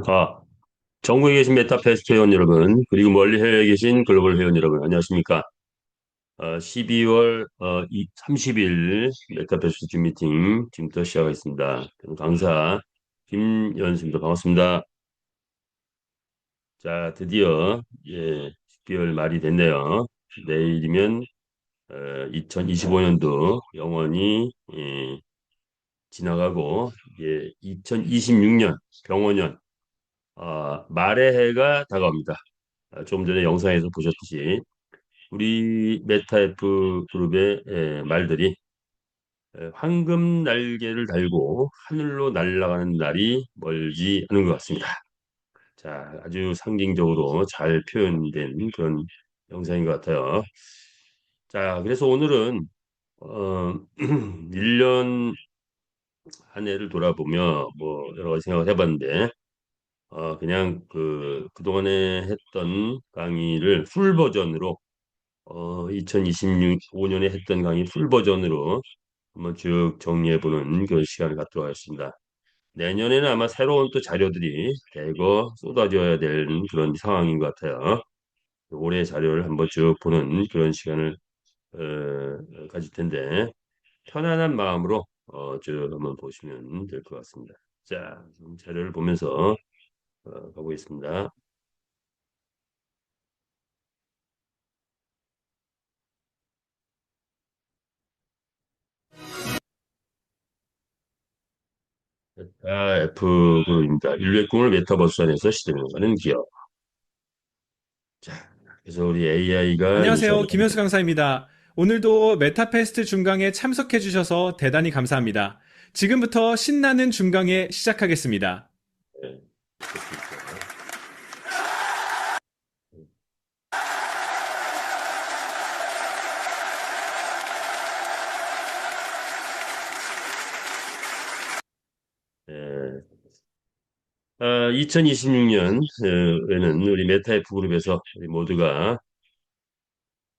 아, 전국에 계신 메타페스트 회원 여러분, 그리고 멀리 해외에 계신 글로벌 회원 여러분, 안녕하십니까? 12월 30일 메타페스트 줌 미팅 지금부터 시작하겠습니다. 저는 강사 김연수입니다. 반갑습니다. 자, 드디어 12월 말이 됐네요. 내일이면 2025년도 영원히 지나가고 2026년 병원년 말의 해가 다가옵니다. 좀 전에 영상에서 보셨듯이 우리 메타F 그룹의 말들이 황금 날개를 달고 하늘로 날아가는 날이 멀지 않은 것 같습니다. 자, 아주 상징적으로 잘 표현된 그런 영상인 것 같아요. 자, 그래서 오늘은 어, 1년 한 해를 돌아보며 뭐 여러 가지 생각을 해봤는데 그냥 그동안에 했던 강의를 풀 버전으로 2025년에 했던 강의 풀 버전으로 한번 쭉 정리해보는 그런 시간을 갖도록 하겠습니다. 내년에는 아마 새로운 또 자료들이 대거 쏟아져야 되는 그런 상황인 것 같아요. 올해 자료를 한번 쭉 보는 그런 시간을 가질 텐데 편안한 마음으로 쭉 한번 보시면 될 것 같습니다. 자, 자료를 보면서 가보겠습니다. F그룹입니다. 인류의 꿈을 메타버스 안에서 실현하는 기업. 자, 그래서 우리 AI가 이 안녕하세요. 자리에 김현수 강사입니다. 오늘도 메타페스트 중강에 참석해 주셔서 대단히 감사합니다. 지금부터 신나는 중강에 시작하겠습니다. 네, 됐습니다. 네. 2026년에는 우리 메타F 그룹에서 우리 모두가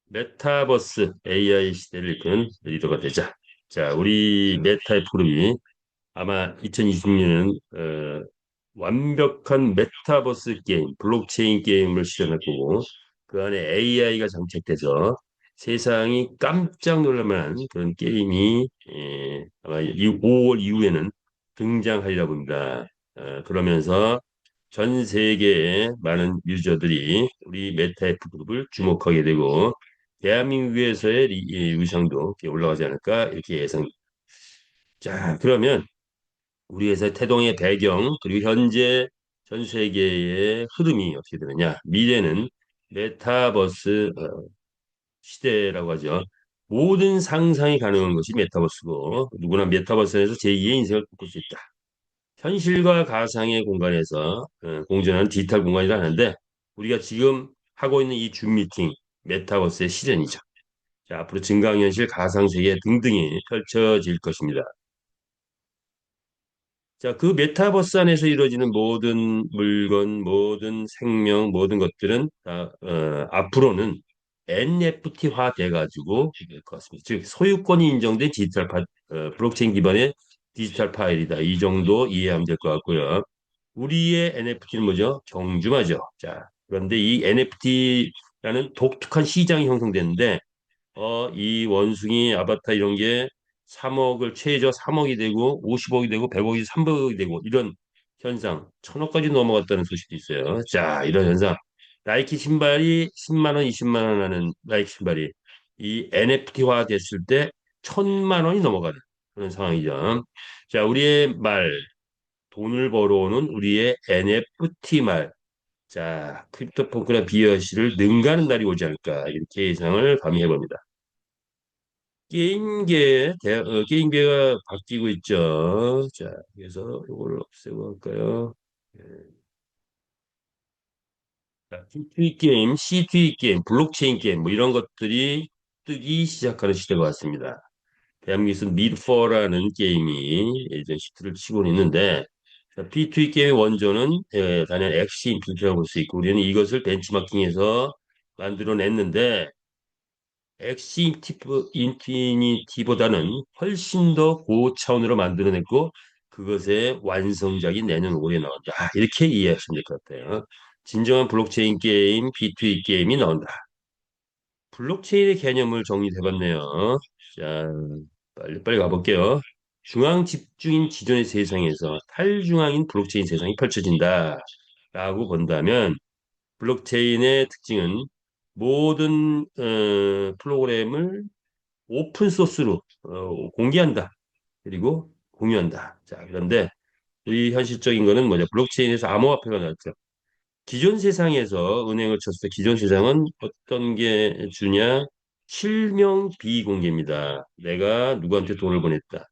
메타버스 AI 시대를 이끄는 리더가 되자. 자, 우리 메타F 그룹이 아마 2026년은 완벽한 메타버스 게임, 블록체인 게임을 실현할 거고 그 안에 AI가 장착돼서 세상이 깜짝 놀랄 만한 그런 게임이 아마 5월 이후에는 등장하리라 봅니다. 그러면서 전 세계의 많은 유저들이 우리 메타F 그룹을 주목하게 되고 대한민국에서의 이 위상도 이렇게 올라가지 않을까 이렇게 예상. 자, 그러면 우리 회사의 태동의 배경, 그리고 현재 전 세계의 흐름이 어떻게 되느냐. 미래는 메타버스 시대라고 하죠. 모든 상상이 가능한 것이 메타버스고, 누구나 메타버스에서 제2의 인생을 꿈꿀 수 있다. 현실과 가상의 공간에서 공존하는 디지털 공간이라 하는데, 우리가 지금 하고 있는 이 줌 미팅, 메타버스의 실현이죠. 자, 앞으로 증강현실, 가상세계 등등이 펼쳐질 것입니다. 자, 그 메타버스 안에서 이루어지는 모든 물건, 모든 생명, 모든 것들은 다, 앞으로는 NFT화 돼가지고 될 것 같습니다. 즉, 소유권이 인정된 블록체인 기반의 디지털 파일이다. 이 정도 이해하면 될 것 같고요. 우리의 NFT는 뭐죠? 경주마죠. 자, 그런데 이 NFT라는 독특한 시장이 형성되는데 이 원숭이 아바타 이런 게 3억을 최저 3억이 되고 50억이 되고 100억이 300억이 되고 이런 현상 1000억까지 넘어갔다는 소식도 있어요. 자, 이런 현상. 나이키 신발이 10만 원, 20만 원 하는 나이키 신발이 이 NFT화 됐을 때 1000만 원이 넘어가는 그런 상황이죠. 자, 우리의 말, 돈을 벌어오는 우리의 NFT 말. 자, 크립토펑크나 비어시를 능가하는 날이 오지 않을까 이렇게 예상을 감히 해봅니다. 게임계가 바뀌고 있죠. 자, 그래서 이걸 없애고 할까요? 예. 자, P2E 게임, C2E 게임, 블록체인 게임, 뭐 이런 것들이 뜨기 시작하는 시대가 왔습니다. 대한민국에서 미드포라는 게임이 이제 히트를 치고는 있는데, P2E 게임의 원조는 단연 엑시 인피니티라고 볼 수 있고, 우리는 이것을 벤치마킹해서 만들어냈는데, 엑시 인피니티보다는 훨씬 더 고차원으로 만들어냈고 그것의 완성작이 내년 올해 나온다. 이렇게 이해하시면 될 것 같아요. 진정한 블록체인 게임, B2B 게임이 나온다. 블록체인의 개념을 정리해봤네요. 자, 빨리 가볼게요. 중앙 집중인 기존의 세상에서 탈중앙인 블록체인 세상이 펼쳐진다. 라고 본다면, 블록체인의 특징은 모든 프로그램을 오픈 소스로 공개한다. 그리고 공유한다. 자, 그런데 이 현실적인 거는 뭐냐? 블록체인에서 암호화폐가 나왔죠. 기존 세상에서 은행을 쳤을 때 기존 세상은 어떤 게 주냐? 실명 비공개입니다. 내가 누구한테 돈을 보냈다.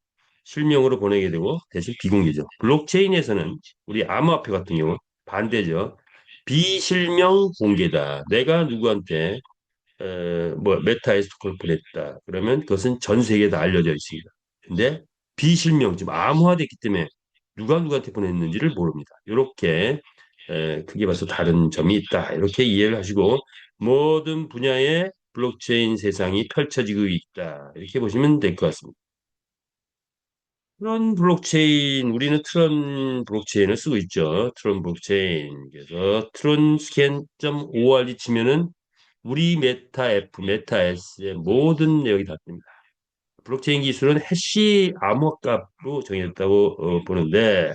실명으로 보내게 되고 대신 비공개죠. 블록체인에서는 우리 암호화폐 같은 경우 반대죠. 비실명 공개다. 내가 누구한테 뭐 메타에서 돈을 보냈다. 그러면 그것은 전 세계에 다 알려져 있습니다. 근데 비실명, 지금 암호화됐기 때문에 누가 누구한테 보냈는지를 모릅니다. 이렇게 크게 봐서 다른 점이 있다. 이렇게 이해를 하시고 모든 분야의 블록체인 세상이 펼쳐지고 있다. 이렇게 보시면 될 것 같습니다. 트론 블록체인, 우리는 트론 블록체인을 쓰고 있죠. 트론 블록체인. 그래서 트론 스캔 .org 치면은 우리 메타 F, 메타 S의 모든 내용이 다 뜹니다. 블록체인 기술은 해시 암호값으로 정해졌다고 보는데,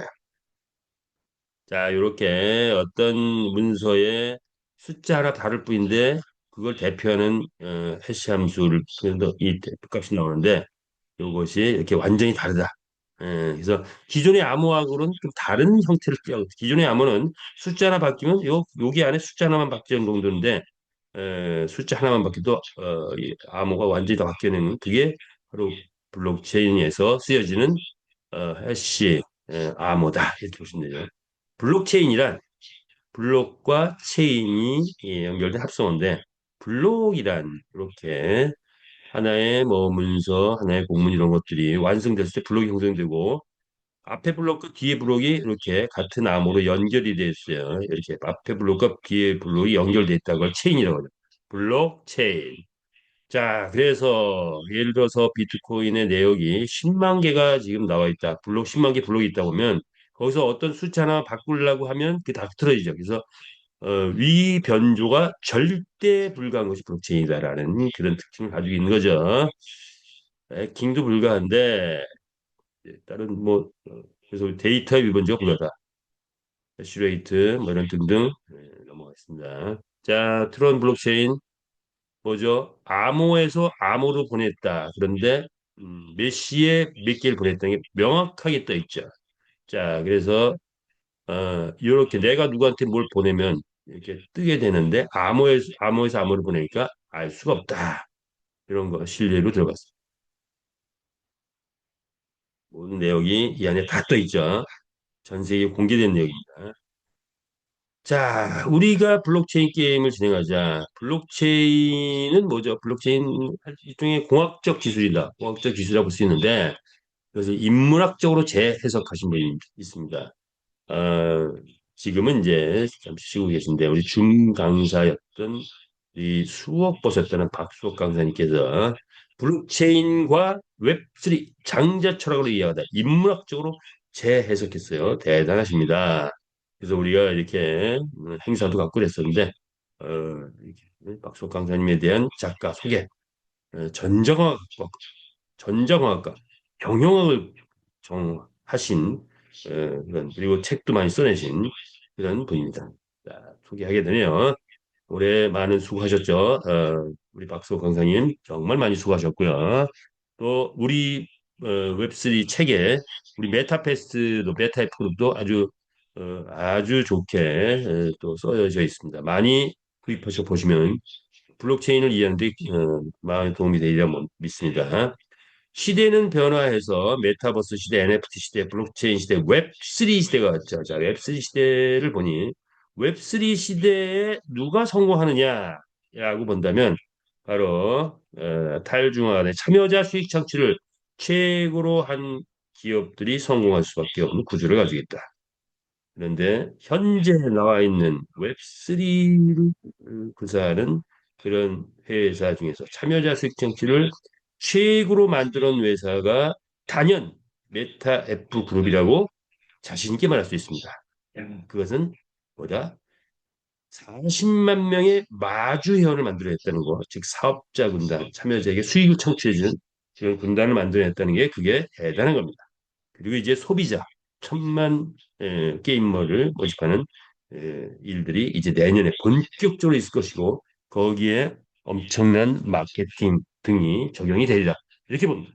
자, 이렇게 어떤 문서에 숫자 하나 다를 뿐인데, 그걸 대표하는 해시 함수를 그래서 이 대표값이 나오는데, 이것이 이렇게 완전히 다르다. 그래서 기존의 암호하고는 좀 다른 형태를 띄고 기존의 암호는 숫자 하나 바뀌면 여기 안에 숫자 하나만 바뀌는 정도인데 숫자 하나만 바뀌어도 이 암호가 완전히 다 바뀌는 그게 바로 블록체인에서 쓰여지는 해시 암호다 이렇게 보시면 되죠. 블록체인이란 블록과 체인이 연결된 합성어인데 블록이란 이렇게 하나의 뭐 문서, 하나의 공문 이런 것들이 완성됐을 때 블록이 형성되고 앞에 블록과 뒤에 블록이 이렇게 같은 암호로 연결이 되어 있어요. 이렇게 앞에 블록과 뒤에 블록이 연결되어 있다는 걸 체인이라고 하죠. 블록 체인. 자, 그래서 예를 들어서 비트코인의 내역이 10만 개가 지금 나와 있다. 블록 10만 개 블록이 있다 보면 거기서 어떤 숫자 하나 바꾸려고 하면 그게 다 틀어지죠. 그래서 위 변조가 절대 불가한 것이 블록체인이다라는 그런 특징을 가지고 있는 거죠. 해킹도 불가한데 다른 뭐 그래서 데이터 위반조가 불가하다. 해시레이트 뭐 이런 등등 넘어가겠습니다. 자, 트론 블록체인 뭐죠? 암호에서 암호로 보냈다. 그런데 몇 시에 몇 개를 보냈다는 게 명확하게 떠 있죠. 자, 그래서 이렇게 내가 누구한테 뭘 보내면 이렇게 뜨게 되는데 암호에서 암호를 보내니까 알 수가 없다. 이런 거 신뢰로 들어갔습니다. 모든 내용이 이 안에 다 떠 있죠. 전 세계에 공개된 내용입니다. 자, 우리가 블록체인 게임을 진행하자. 블록체인은 뭐죠? 블록체인 일종의 공학적 기술이다. 공학적 기술이라고 볼 수 있는데, 그래서 인문학적으로 재해석하신 분이 있습니다. 어, 지금은 이제 잠시 쉬고 계신데, 우리 줌 강사였던 이 수억 보셨다는 박수옥 강사님께서 블록체인과 웹3 장자 철학으로 이해하다. 인문학적으로 재해석했어요. 대단하십니다. 그래서 우리가 이렇게 행사도 갖고 그랬었는데 어, 이렇게 박수옥 강사님에 대한 작가 소개, 전정학, 전정학과 경영학을 하신 그런 그리고 책도 많이 써내신 그런 분입니다. 자, 소개하게 되네요. 올해 많은 수고하셨죠. 우리 박수옥 강사님 정말 많이 수고하셨고요. 또 우리 웹3 책에 우리 메타패스도 메타프로도 아주 좋게 또 써져 있습니다. 많이 구입하셔 보시면 블록체인을 이해하는 데 많은 도움이 되리라 믿습니다. 시대는 변화해서 메타버스 시대, NFT 시대, 블록체인 시대, 웹3 시대가 왔죠. 자, 웹3 시대를 보니 웹3 시대에 누가 성공하느냐라고 본다면 바로 탈중앙의 참여자 수익 창출을 최고로 한 기업들이 성공할 수밖에 없는 구조를 가지고 있다. 그런데 현재 나와 있는 웹3를 구사하는 그런 회사 중에서 참여자 수익 창출을 최고로 만들어낸 회사가 단연 메타 F 그룹이라고 자신 있게 말할 수 있습니다. 그것은 뭐다? 40만 명의 마주 회원을 만들어냈다는 거, 즉 사업자 군단, 참여자에게 수익을 창출해주는 그런 군단을 만들어냈다는 게 그게 대단한 겁니다. 그리고 이제 소비자, 천만 게이머를 모집하는 일들이 이제 내년에 본격적으로 있을 것이고 거기에 엄청난 마케팅 등이 적용이 되리라. 이렇게 봅니다.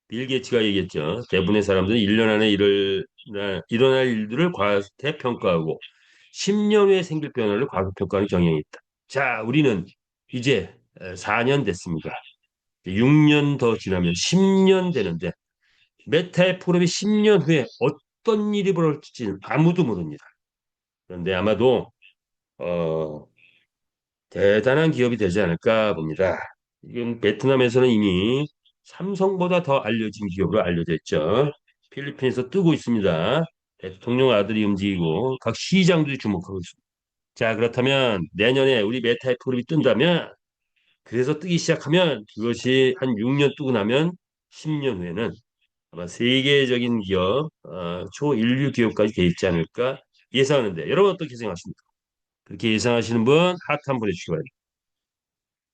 빌 게이츠가 얘기했죠. 대부분의 사람들은 1년 안에 일어날 일들을 과대평가하고 10년 후에 생길 변화를 과소평가하는 경향이 있다. 자, 우리는 이제 4년 됐습니다. 6년 더 지나면 10년 되는데 메타의 프로이 10년 후에 어떤 일이 벌어질지는 아무도 모릅니다. 그런데 아마도 어, 대단한 기업이 되지 않을까 봅니다. 이건 베트남에서는 이미 삼성보다 더 알려진 기업으로 알려져 있죠. 필리핀에서 뜨고 있습니다. 대통령 아들이 움직이고 각 시장들이 주목하고 있습니다. 자, 그렇다면 내년에 우리 메타이프그룹이 뜬다면 그래서 뜨기 시작하면 그것이 한 6년 뜨고 나면 10년 후에는 아마 세계적인 기업, 초인류 기업까지 돼 있지 않을까 예상하는데 여러분 어떻게 생각하십니까? 그렇게 예상하시는 분 하트 한번 보내주시기 바랍니다.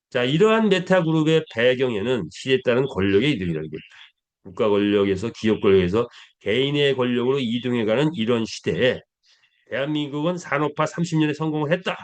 자, 이러한 메타그룹의 배경에는 시대에 따른 권력의 이동이라는 게 국가 권력에서 기업 권력에서 개인의 권력으로 이동해가는 이런 시대에 대한민국은 산업화 30년에 성공을 했다.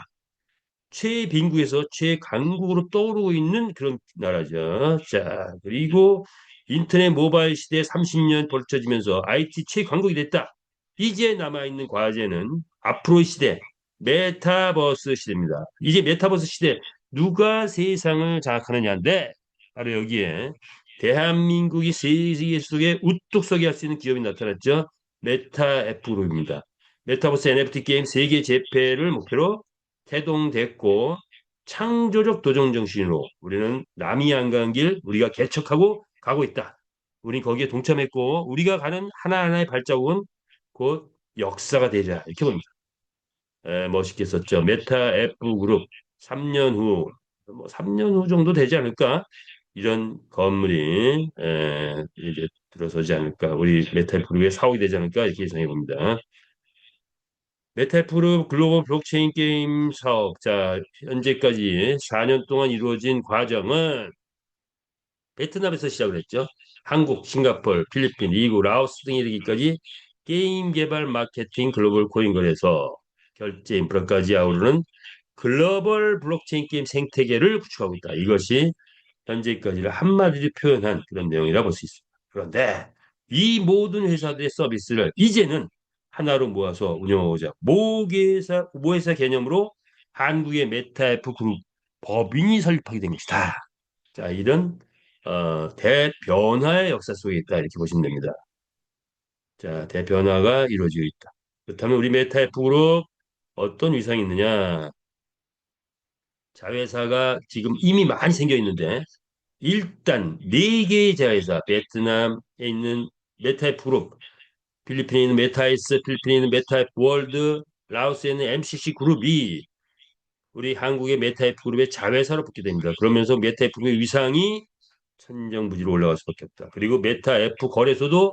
최빈국에서 최강국으로 떠오르고 있는 그런 나라죠. 자, 그리고 인터넷 모바일 시대 30년 벌쳐지면서 IT 최강국이 됐다. 이제 남아있는 과제는 앞으로의 시대, 메타버스 시대입니다. 이제 메타버스 시대, 누가 세상을 장악하느냐인데, 바로 여기에 대한민국이 세계 속에 우뚝 서게 할 수 있는 기업이 나타났죠. 메타 F그룹입니다. 메타버스 NFT 게임 세계 재패를 목표로 태동됐고 창조적 도전 정신으로 우리는 남이 안 간 길 우리가 개척하고 가고 있다. 우리 거기에 동참했고 우리가 가는 하나하나의 발자국은 곧 역사가 되자 이렇게 봅니다. 멋있게 썼죠. 메타 F 그룹 3년 후, 뭐 3년 후 정도 되지 않을까? 이런 건물이 이제 들어서지 않을까? 우리 메타 F 그룹의 사옥이 되지 않을까? 이렇게 예상해 봅니다. 메타프로 글로벌 블록체인 게임 사업, 자, 현재까지 4년 동안 이루어진 과정은 베트남에서 시작을 했죠. 한국, 싱가포르, 필리핀, 미국, 라오스 등에 이르기까지 게임 개발 마케팅 글로벌 코인 거래소, 결제 인프라까지 아우르는 글로벌 블록체인 게임 생태계를 구축하고 있다. 이것이 현재까지를 한마디로 표현한 그런 내용이라 볼 수 있습니다. 그런데 이 모든 회사들의 서비스를 이제는 하나로 모아서 운영하고자 모회사 개념으로 한국의 메타F 그룹 법인이 설립하게 된 것이다. 자, 이런 대변화의 역사 속에 있다 이렇게 보시면 됩니다. 자, 대변화가 이루어지고 있다. 그렇다면 우리 메타F 그룹 어떤 위상이 있느냐? 자회사가 지금 이미 많이 생겨 있는데 일단 네 개의 자회사, 베트남에 있는 메타이프 그룹, 필리핀에 있는 메타이스, 필리핀에 있는 메타이프 월드, 라오스에 있는 MCC 그룹이 우리 한국의 메타이프 그룹의 자회사로 붙게 됩니다. 그러면서 메타이프 그룹의 위상이 천정부지로 올라갈 수밖에 없다. 그리고 메타F 거래소도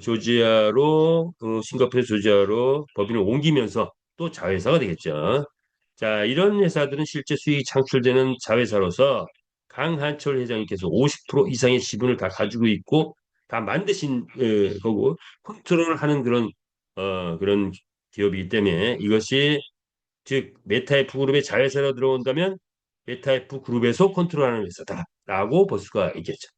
조지아로 싱가포르 조지아로 법인을 옮기면서 또 자회사가 되겠죠. 자, 이런 회사들은 실제 수익이 창출되는 자회사로서 강한철 회장님께서 50% 이상의 지분을 다 가지고 있고 다 만드신 거고 컨트롤을 하는 그런 기업이기 때문에 이것이 즉 메타F 그룹의 자회사로 들어온다면 메타F 그룹에서 컨트롤하는 회사다라고 볼 수가 있겠죠.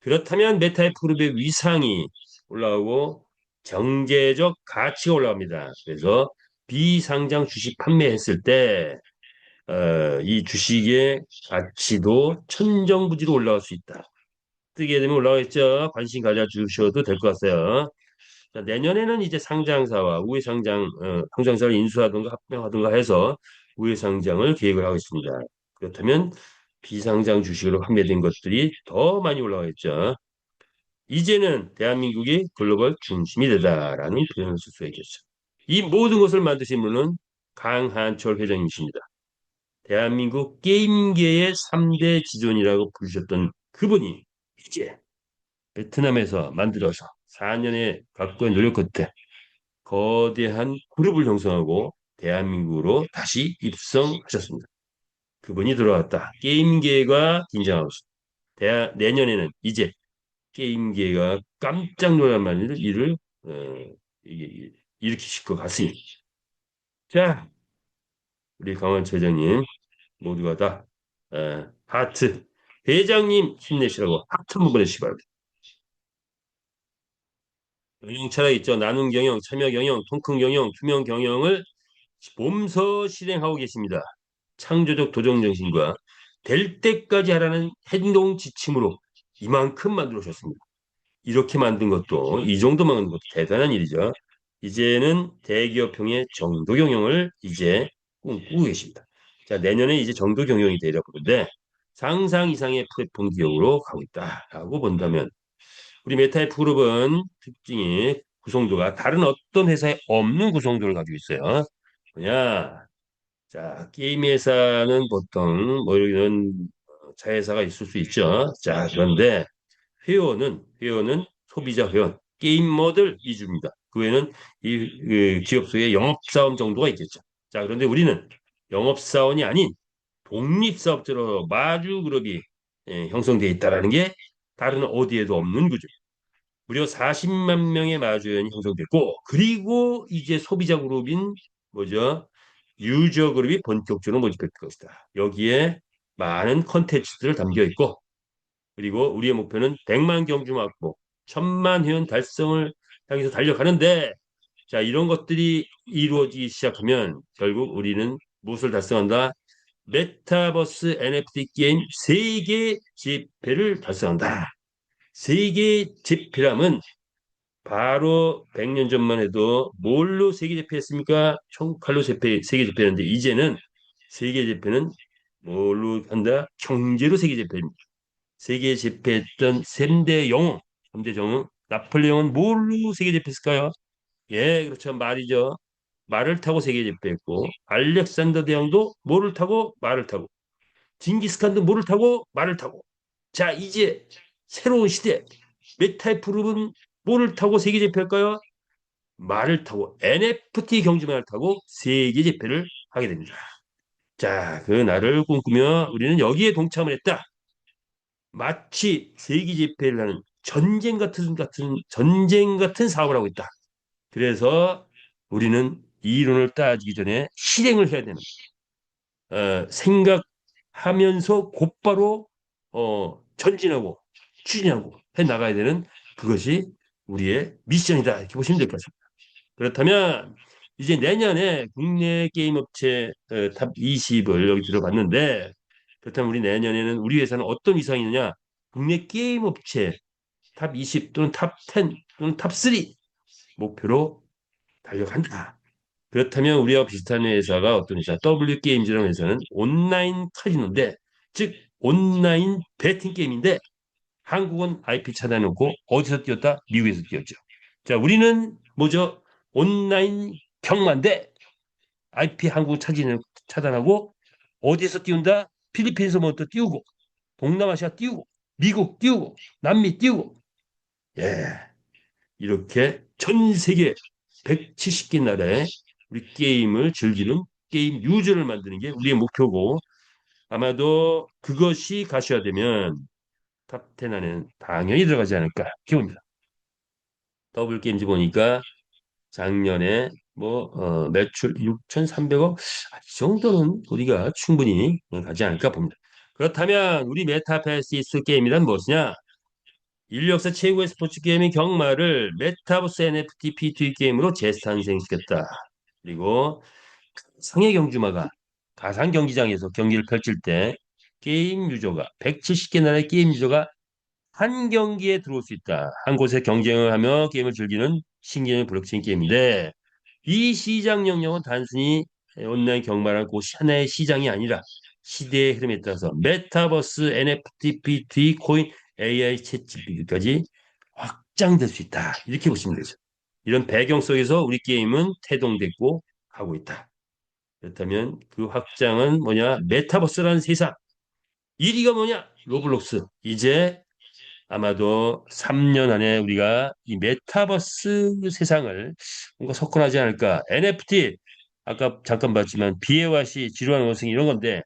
그렇다면 메타F 그룹의 위상이 올라오고 경제적 가치가 올라갑니다. 그래서 비상장 주식 판매했을 때 이 주식의 가치도 천정부지로 올라갈 수 있다. 뜨게 되면 올라가겠죠. 관심 가져주셔도 될 것 같아요. 자, 내년에는 이제 상장사와 상장사를 인수하든가 합병하든가 해서 우회 상장을 계획을 하고 있습니다. 그렇다면 비상장 주식으로 판매된 것들이 더 많이 올라가겠죠. 이제는 대한민국이 글로벌 중심이 되다라는 표현을 쓸 수 있겠죠. 이 모든 것을 만드신 분은 강한철 회장님이십니다. 대한민국 게임계의 3대 지존이라고 부르셨던 그분이 이제 베트남에서 만들어서 4년의 각고의 노력 끝에 거대한 그룹을 형성하고 대한민국으로 다시 입성하셨습니다. 그분이 들어왔다. 게임계가 긴장하고 있습니다. 내년에는 이제 게임계가 깜짝 놀랄 만한 일을 이게 일으키실 것 같습니다. 자, 우리 강원 처장님 모두가 다 하트 회장님 힘내시라고 하트 한번 보내주시기 바랍니다. 경영 철학 있죠. 나눔 경영, 참여 경영, 통큰 경영, 투명 경영을 몸소 실행하고 계십니다. 창조적 도전 정신과 될 때까지 하라는 행동 지침으로 이만큼 만들어 오셨습니다. 이렇게 만든 것도 이 정도 만든 것도 대단한 일이죠. 이제는 대기업형의 정도 경영을 이제 꿈꾸고 계십니다. 자, 내년에 이제 정도 경영이 되려 그러는데 상상 이상의 플랫폼 기업으로 가고 있다라고 본다면 우리 메타F 그룹은 특징이 구성도가 다른 어떤 회사에 없는 구성도를 가지고 있어요. 뭐냐? 자, 게임 회사는 보통 뭐 이런 자회사가 있을 수 있죠. 자, 그런데 회원은 소비자 회원, 게임머들 위주입니다. 그 외에는 이 기업소의 영업사원 정도가 있겠죠. 자, 그런데 우리는 영업사원이 아닌 독립사업자로 마주그룹이 형성되어 있다는 게 다른 어디에도 없는 구조. 무려 40만 명의 마주회원이 형성됐고, 그리고 이제 소비자 그룹인 뭐죠? 유저 그룹이 본격적으로 모집될 것이다. 여기에 많은 컨텐츠들을 담겨 있고, 그리고 우리의 목표는 100만 경주 확보, 1000만 회원 달성을 향해서 달려가는데, 자, 이런 것들이 이루어지기 시작하면 결국 우리는 무엇을 달성한다? 메타버스 NFT 게임 세계 집회를 달성한다. 세계 집회라면 바로 100년 전만 해도 뭘로 세계 집회했습니까? 총칼로 세계 집회였는데 이제는 세계 집회는 뭘로 한다? 경제로 세계 집회입니다. 세계 집회했던 3대 영웅, 3대 영웅, 나폴레옹은 뭘로 세계 집회했을까요? 예, 그렇죠. 말이죠. 말을 타고 세계 집회했고, 알렉산더 대왕도 뭐를 타고 말을 타고, 징기스칸도 뭐를 타고 말을 타고. 자, 이제 새로운 시대. 메타프룹은 뭐를 타고 세계 집회할까요? 말을 타고 NFT 경주만을 타고 세계 집회를 하게 됩니다. 자, 그 날을 꿈꾸며 우리는 여기에 동참을 했다. 마치 세계 집회를 하는 전쟁 같은 사업을 하고 있다. 그래서 우리는 이론을 따지기 전에 실행을 해야 되는 생각하면서 곧바로 전진하고 추진하고 해 나가야 되는 그것이 우리의 미션이다 이렇게 보시면 될 것 같습니다. 그렇다면 이제 내년에 국내 게임 업체 탑 20을 여기 들어봤는데 그렇다면 우리 내년에는 우리 회사는 어떤 위상이 있느냐? 국내 게임 업체 탑 20 또는 탑 10 또는 탑 3 목표로 달려간다. 그렇다면 우리와 비슷한 회사가 어떤 회사? W게임즈라는 회사는 온라인 카지노인데 즉 온라인 베팅 게임인데 한국은 IP 차단해놓고 어디서 뛰었다? 미국에서 뛰었죠. 자, 우리는 뭐죠? 온라인 경마인데 IP 한국 차단하고 어디서 띄운다? 필리핀에서 뭐또 띄우고 동남아시아 띄우고 미국 띄우고 남미 띄우고 예 이렇게 전 세계 170개 나라에 우리 게임을 즐기는 게임 유저를 만드는 게 우리의 목표고 아마도 그것이 가셔야되면 탑 10 안에는 당연히 들어가지 않을까 기봅니다. 더블 게임즈 보니까 작년에 매출 6,300억 이 정도는 우리가 충분히 가지 않을까 봅니다. 그렇다면 우리 메타버스 게임이란 무엇이냐? 인류 역사 최고의 스포츠 게임의 경마를 메타버스 NFT P2E 게임으로 재탄생시켰다. 그리고 상해 경주마가 가상 경기장에서 경기를 펼칠 때 게임 유저가 170개 나라의 게임 유저가 한 경기에 들어올 수 있다. 한 곳에 경쟁을 하며 게임을 즐기는 신기한 블록체인 게임인데 이 시장 영역은 단순히 온라인 경마라는 그 하나의 시장이 아니라 시대의 흐름에 따라서 메타버스, NFT, P2E, 코인, AI, 챗GPT까지 확장될 수 있다. 이렇게 보시면 되죠. 이런 배경 속에서 우리 게임은 태동됐고 가고 있다. 그렇다면 그 확장은 뭐냐? 메타버스라는 세상. 1위가 뭐냐? 로블록스. 이제 아마도 3년 안에 우리가 이 메타버스 세상을 뭔가 석권하지 않을까. NFT 아까 잠깐 봤지만 비애와 시 지루한 원숭이 이런 건데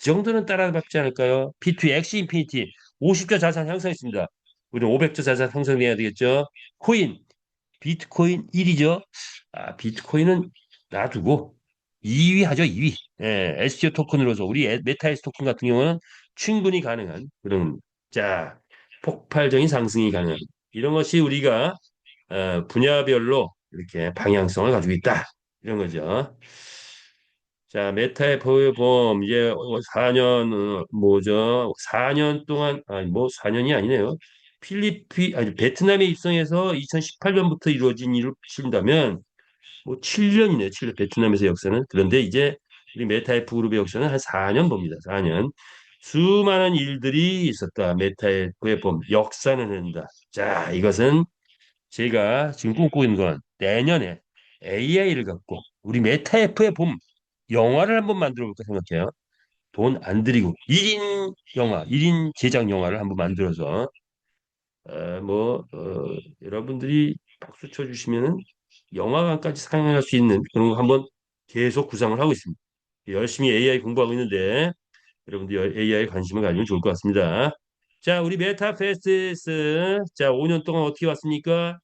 이 정도는 따라잡지 않을까요? P2 엑시 인피니티 50조 자산 형성했습니다. 우리는 500조 자산 형성해야 되겠죠. 코인 비트코인 1위죠. 아, 비트코인은 놔두고 2위 하죠, 2위. 예, STO 토큰으로서 우리 메타에스 토큰 같은 경우는 충분히 가능한 그런 자, 폭발적인 상승이 가능한 이런 것이 우리가 분야별로 이렇게 방향성을 가지고 있다. 이런 거죠. 자, 메타의 보험 이제 4년 뭐죠? 4년 동안 아니 뭐 4년이 아니네요. 아니 베트남에 입성해서 2018년부터 이루어진 일을 치른다면 뭐 7년이네요. 7년 베트남에서 역사는. 그런데 이제 우리 메타F 그룹의 역사는 한 4년 봅니다. 4년. 수많은 일들이 있었다. 메타F의 봄 역사는 한다. 자, 이것은 제가 지금 꿈꾸고 있는 건 내년에 AI를 갖고 우리 메타F의 봄 영화를 한번 만들어 볼까 생각해요. 돈 안 들이고 1인 영화, 1인 제작 영화를 한번 만들어서 여러분들이 박수 쳐주시면은 영화관까지 상영할 수 있는 그런 거 한번 계속 구상을 하고 있습니다. 열심히 AI 공부하고 있는데 여러분들 AI 관심을 가지면 좋을 것 같습니다. 자, 우리 메타페스티스 자, 5년 동안 어떻게 왔습니까?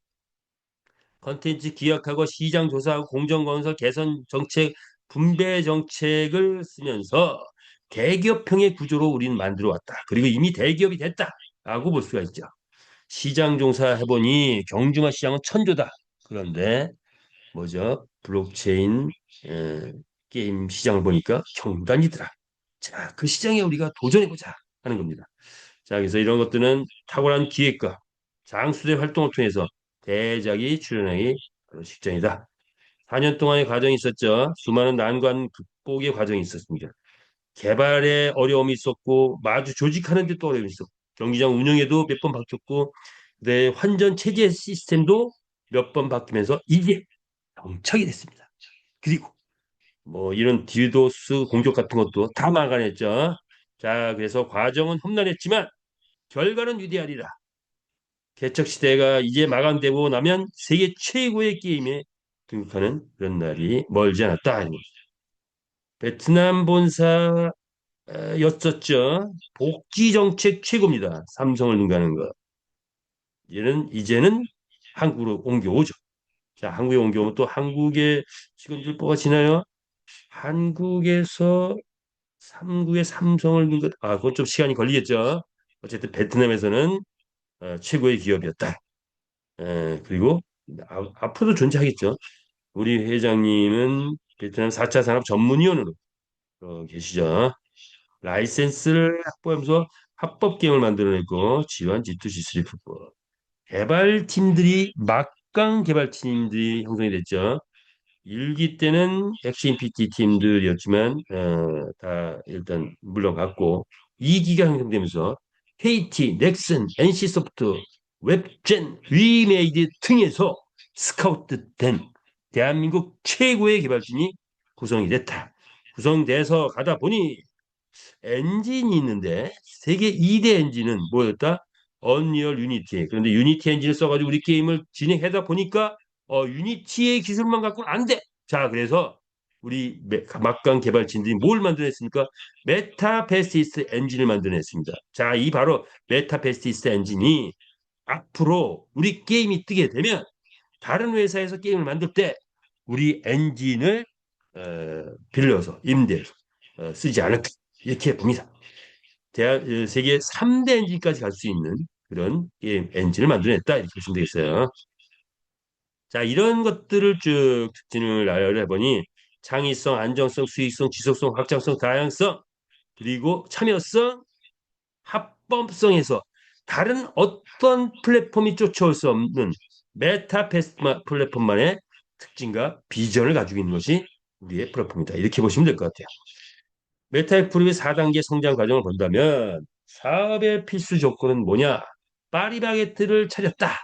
컨텐츠 기획하고 시장 조사하고 공정건설 개선 정책, 분배 정책을 쓰면서 대기업형의 구조로 우리는 만들어 왔다. 그리고 이미 대기업이 됐다라고 볼 수가 있죠. 시장 조사 해보니 경주마 시장은 천조다. 그런데 뭐죠? 블록체인 게임 시장을 보니까 경단이더라. 자, 그 시장에 우리가 도전해보자 하는 겁니다. 자, 그래서 이런 것들은 탁월한 기획과 장수대 활동을 통해서 대작이 출현하기 바로 직전이다. 4년 동안의 과정이 있었죠. 수많은 난관 극복의 과정이 있었습니다. 개발에 어려움이 있었고 마주 조직하는 데 또 어려움이 있었고 경기장 운영에도 몇 번 바뀌었고 내 환전 체계 시스템도 몇 번 바뀌면서 이게 정착이 됐습니다. 그리고 뭐 이런 디도스 공격 같은 것도 다 막아냈죠. 자, 그래서 과정은 험난했지만 결과는 위대하리라. 개척 시대가 이제 마감되고 나면 세계 최고의 게임에 등극하는 그런 날이 멀지 않았다. 베트남 본사였었죠. 복지 정책 최고입니다. 삼성을 능가하는 거. 이제는 한국으로 옮겨오죠. 자, 한국에 옮겨오면 또 한국의 직원들 뽑아지나요? 한국에서 삼국의 삼성을 능가, 그건 좀 시간이 걸리겠죠. 어쨌든 베트남에서는 최고의 기업이었다. 그리고 앞으로도 존재하겠죠. 우리 회장님은 베트남 4차 산업 전문위원으로 계시죠. 라이센스를 확보하면서 합법 게임을 만들어냈고 G1, G2, G3 풋볼 개발팀들이 막강 개발팀들이 형성이 됐죠. 1기 때는 엑스인 PT 팀들이었지만 다 일단 물러갔고 2기가 형성되면서 KT, 넥슨, NC소프트, 웹젠, 위메이드 등에서 스카우트된 대한민국 최고의 개발진이 구성이 됐다. 구성돼서 가다 보니 엔진이 있는데 세계 2대 엔진은 뭐였다? 언리얼 유니티. 그런데 유니티 엔진을 써가지고 우리 게임을 진행하다 보니까 유니티의 기술만 갖고는 안 돼. 자, 그래서 우리 막강 개발진들이 뭘 만들어냈습니까? 메타페시스 엔진을 만들어냈습니다. 자, 이 바로 메타페시스 엔진이 앞으로 우리 게임이 뜨게 되면 다른 회사에서 게임을 만들 때 우리 엔진을 빌려서 임대해서 쓰지 않을까 이렇게 봅니다. 세계 3대 엔진까지 갈 수 있는 그런 게임 엔진을 만들어냈다 이렇게 보시면 되겠어요. 자, 이런 것들을 쭉 특징을 나열해 보니 창의성, 안정성, 수익성, 지속성, 확장성, 다양성 그리고 참여성, 합법성에서 다른 어떤 플랫폼이 쫓아올 수 없는 메타패스 플랫폼만의 특징과 비전을 가지고 있는 것이 우리의 플랫폼이다. 이렇게 보시면 될 것 같아요. 메타그룹의 4단계 성장 과정을 본다면 사업의 필수 조건은 뭐냐? 파리바게트를 차렸다.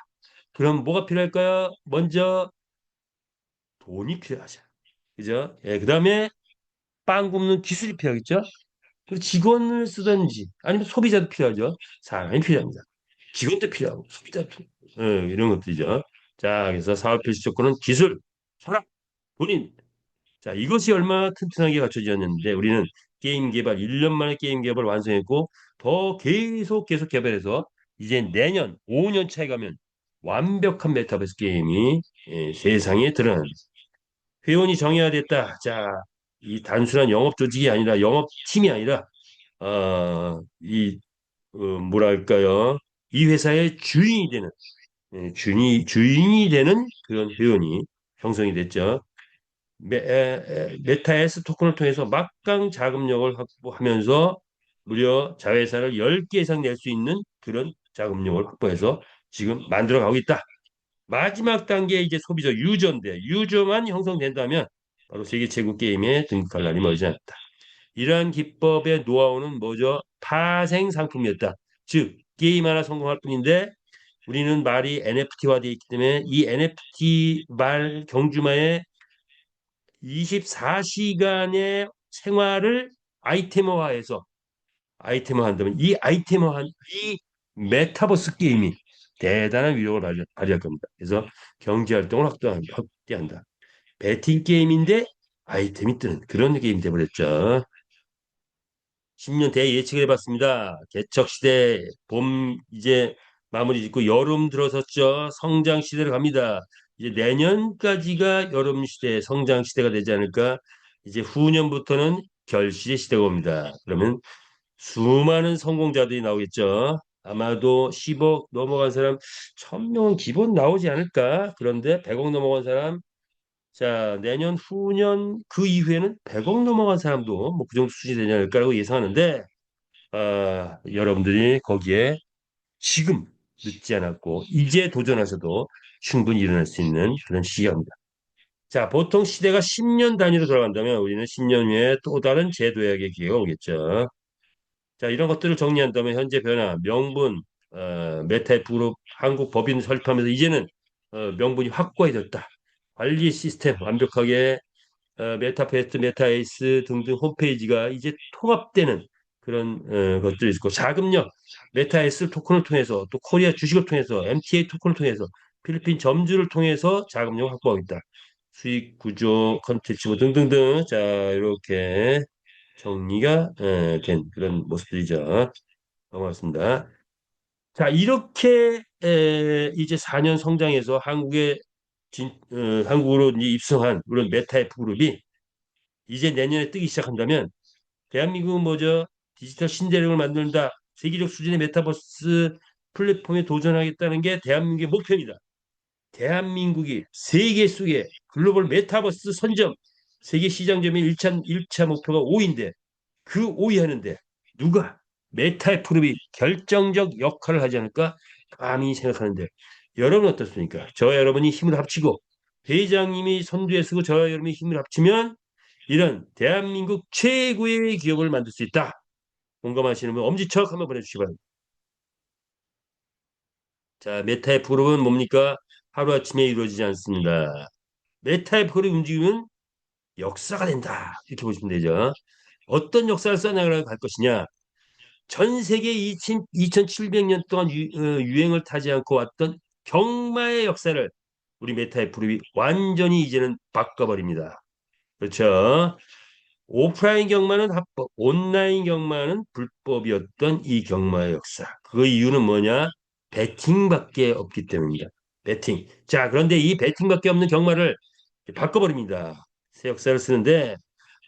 그럼 뭐가 필요할까요? 먼저 돈이 필요하죠. 그죠? 예, 그다음에 빵 굽는 기술이 필요하겠죠? 그리고 직원을 쓰든지 아니면 소비자도 필요하죠. 사람이 필요합니다. 직원도 필요하고 소비자 이런 것들이죠. 자, 그래서 사업 필수 조건은 기술, 철학, 본인. 자, 이것이 얼마나 튼튼하게 갖춰졌는데 우리는 게임 개발 1년 만에 게임 개발 완성했고 더 계속 개발해서 이제 내년 5년 차에 가면 완벽한 메타버스 게임이 세상에 드러난다. 회원이 정해야 됐다. 자, 이 단순한 영업 조직이 아니라 영업 팀이 아니라 뭐랄까요? 이 회사의 주인이 되는 주인이 되는 그런 회원이 형성이 됐죠. 메타에스 토큰을 통해서 막강 자금력을 확보하면서 무려 자회사를 10개 이상 낼 수 있는 그런 자금력을 확보해서 지금 만들어 가고 있다. 마지막 단계 이제 소비자 유저인데 유저만 형성된다면 바로 세계 최고 게임에 등극할 날이 멀지 않다. 이러한 기법의 노하우는 뭐죠? 파생 상품이었다. 즉 게임 하나 성공할 뿐인데 우리는 말이 NFT화되어 있기 때문에 이 NFT 말 경주마의 24시간의 생활을 아이템화해서 아이템화한다면 이 메타버스 게임이 대단한 위력을 발휘할 겁니다. 그래서 경제 활동을 확대한다. 배팅 게임인데 아이템이 뜨는 그런 게임이 돼버렸죠. 10년 대예측을 해봤습니다. 개척 시대 봄 이제 마무리 짓고 여름 들어섰죠. 성장 시대로 갑니다. 이제 내년까지가 여름 시대, 성장 시대가 되지 않을까? 이제 후년부터는 결실의 시대가 옵니다. 그러면 수많은 성공자들이 나오겠죠. 아마도 10억 넘어간 사람 1000명은 기본 나오지 않을까? 그런데 100억 넘어간 사람 자, 내년 후년 그 이후에는 100억 넘어간 사람도 뭐 그 정도 수준이 되지 않을까라고 예상하는데 여러분들이 거기에 지금 늦지 않았고 이제 도전하셔도 충분히 일어날 수 있는 그런 시기입니다. 자, 보통 시대가 10년 단위로 돌아간다면 우리는 10년 후에 또 다른 제도약의 기회가 오겠죠. 자, 이런 것들을 정리한다면 현재 변화, 명분, 메타F 그룹 한국 법인 설립하면서 이제는 명분이 확고해졌다. 관리 시스템 완벽하게 메타페스트, 메타에이스 등등 홈페이지가 이제 통합되는 그런 것들이 있고 자금력, 메타에이스 토큰을 통해서 또 코리아 주식을 통해서 MTA 토큰을 통해서 필리핀 점주를 통해서 자금력을 확보하고 있다. 수익 구조, 컨텐츠 뭐 등등등 자 이렇게 정리가 된 그런 모습들이죠. 고맙습니다. 자 이렇게 이제 4년 성장해서 한국으로 이제 입성한 그런 메타F 그룹이 이제 내년에 뜨기 시작한다면 대한민국은 뭐죠? 디지털 신대륙을 만든다. 세계적 수준의 메타버스 플랫폼에 도전하겠다는 게 대한민국의 목표입니다. 대한민국이 세계 속에 글로벌 메타버스 선점 세계 시장 점유율 1차 목표가 5위인데 그 5위 하는데 누가 메타의 프로이 결정적 역할을 하지 않을까 감히 생각하는데 여러분 어떻습니까? 저와 여러분이 힘을 합치고 회장님이 선두에 서고 저와 여러분이 힘을 합치면 이런 대한민국 최고의 기업을 만들 수 있다. 공감하시는 분 엄지척 한번 보내주시기 바랍니다. 자, 메타의 프로는 뭡니까? 하루아침에 이루어지지 않습니다. 메타의 프로의 움직임은 역사가 된다. 이렇게 보시면 되죠. 어떤 역사를 써나갈 것이냐? 전 세계 2700년 동안 유행을 타지 않고 왔던 경마의 역사를 우리 메타애플이 완전히 이제는 바꿔버립니다. 그렇죠? 오프라인 경마는 합법, 온라인 경마는 불법이었던 이 경마의 역사. 그 이유는 뭐냐? 베팅밖에 없기 때문입니다. 베팅. 자, 그런데 이 베팅밖에 없는 경마를 바꿔버립니다. 새 역사를 쓰는데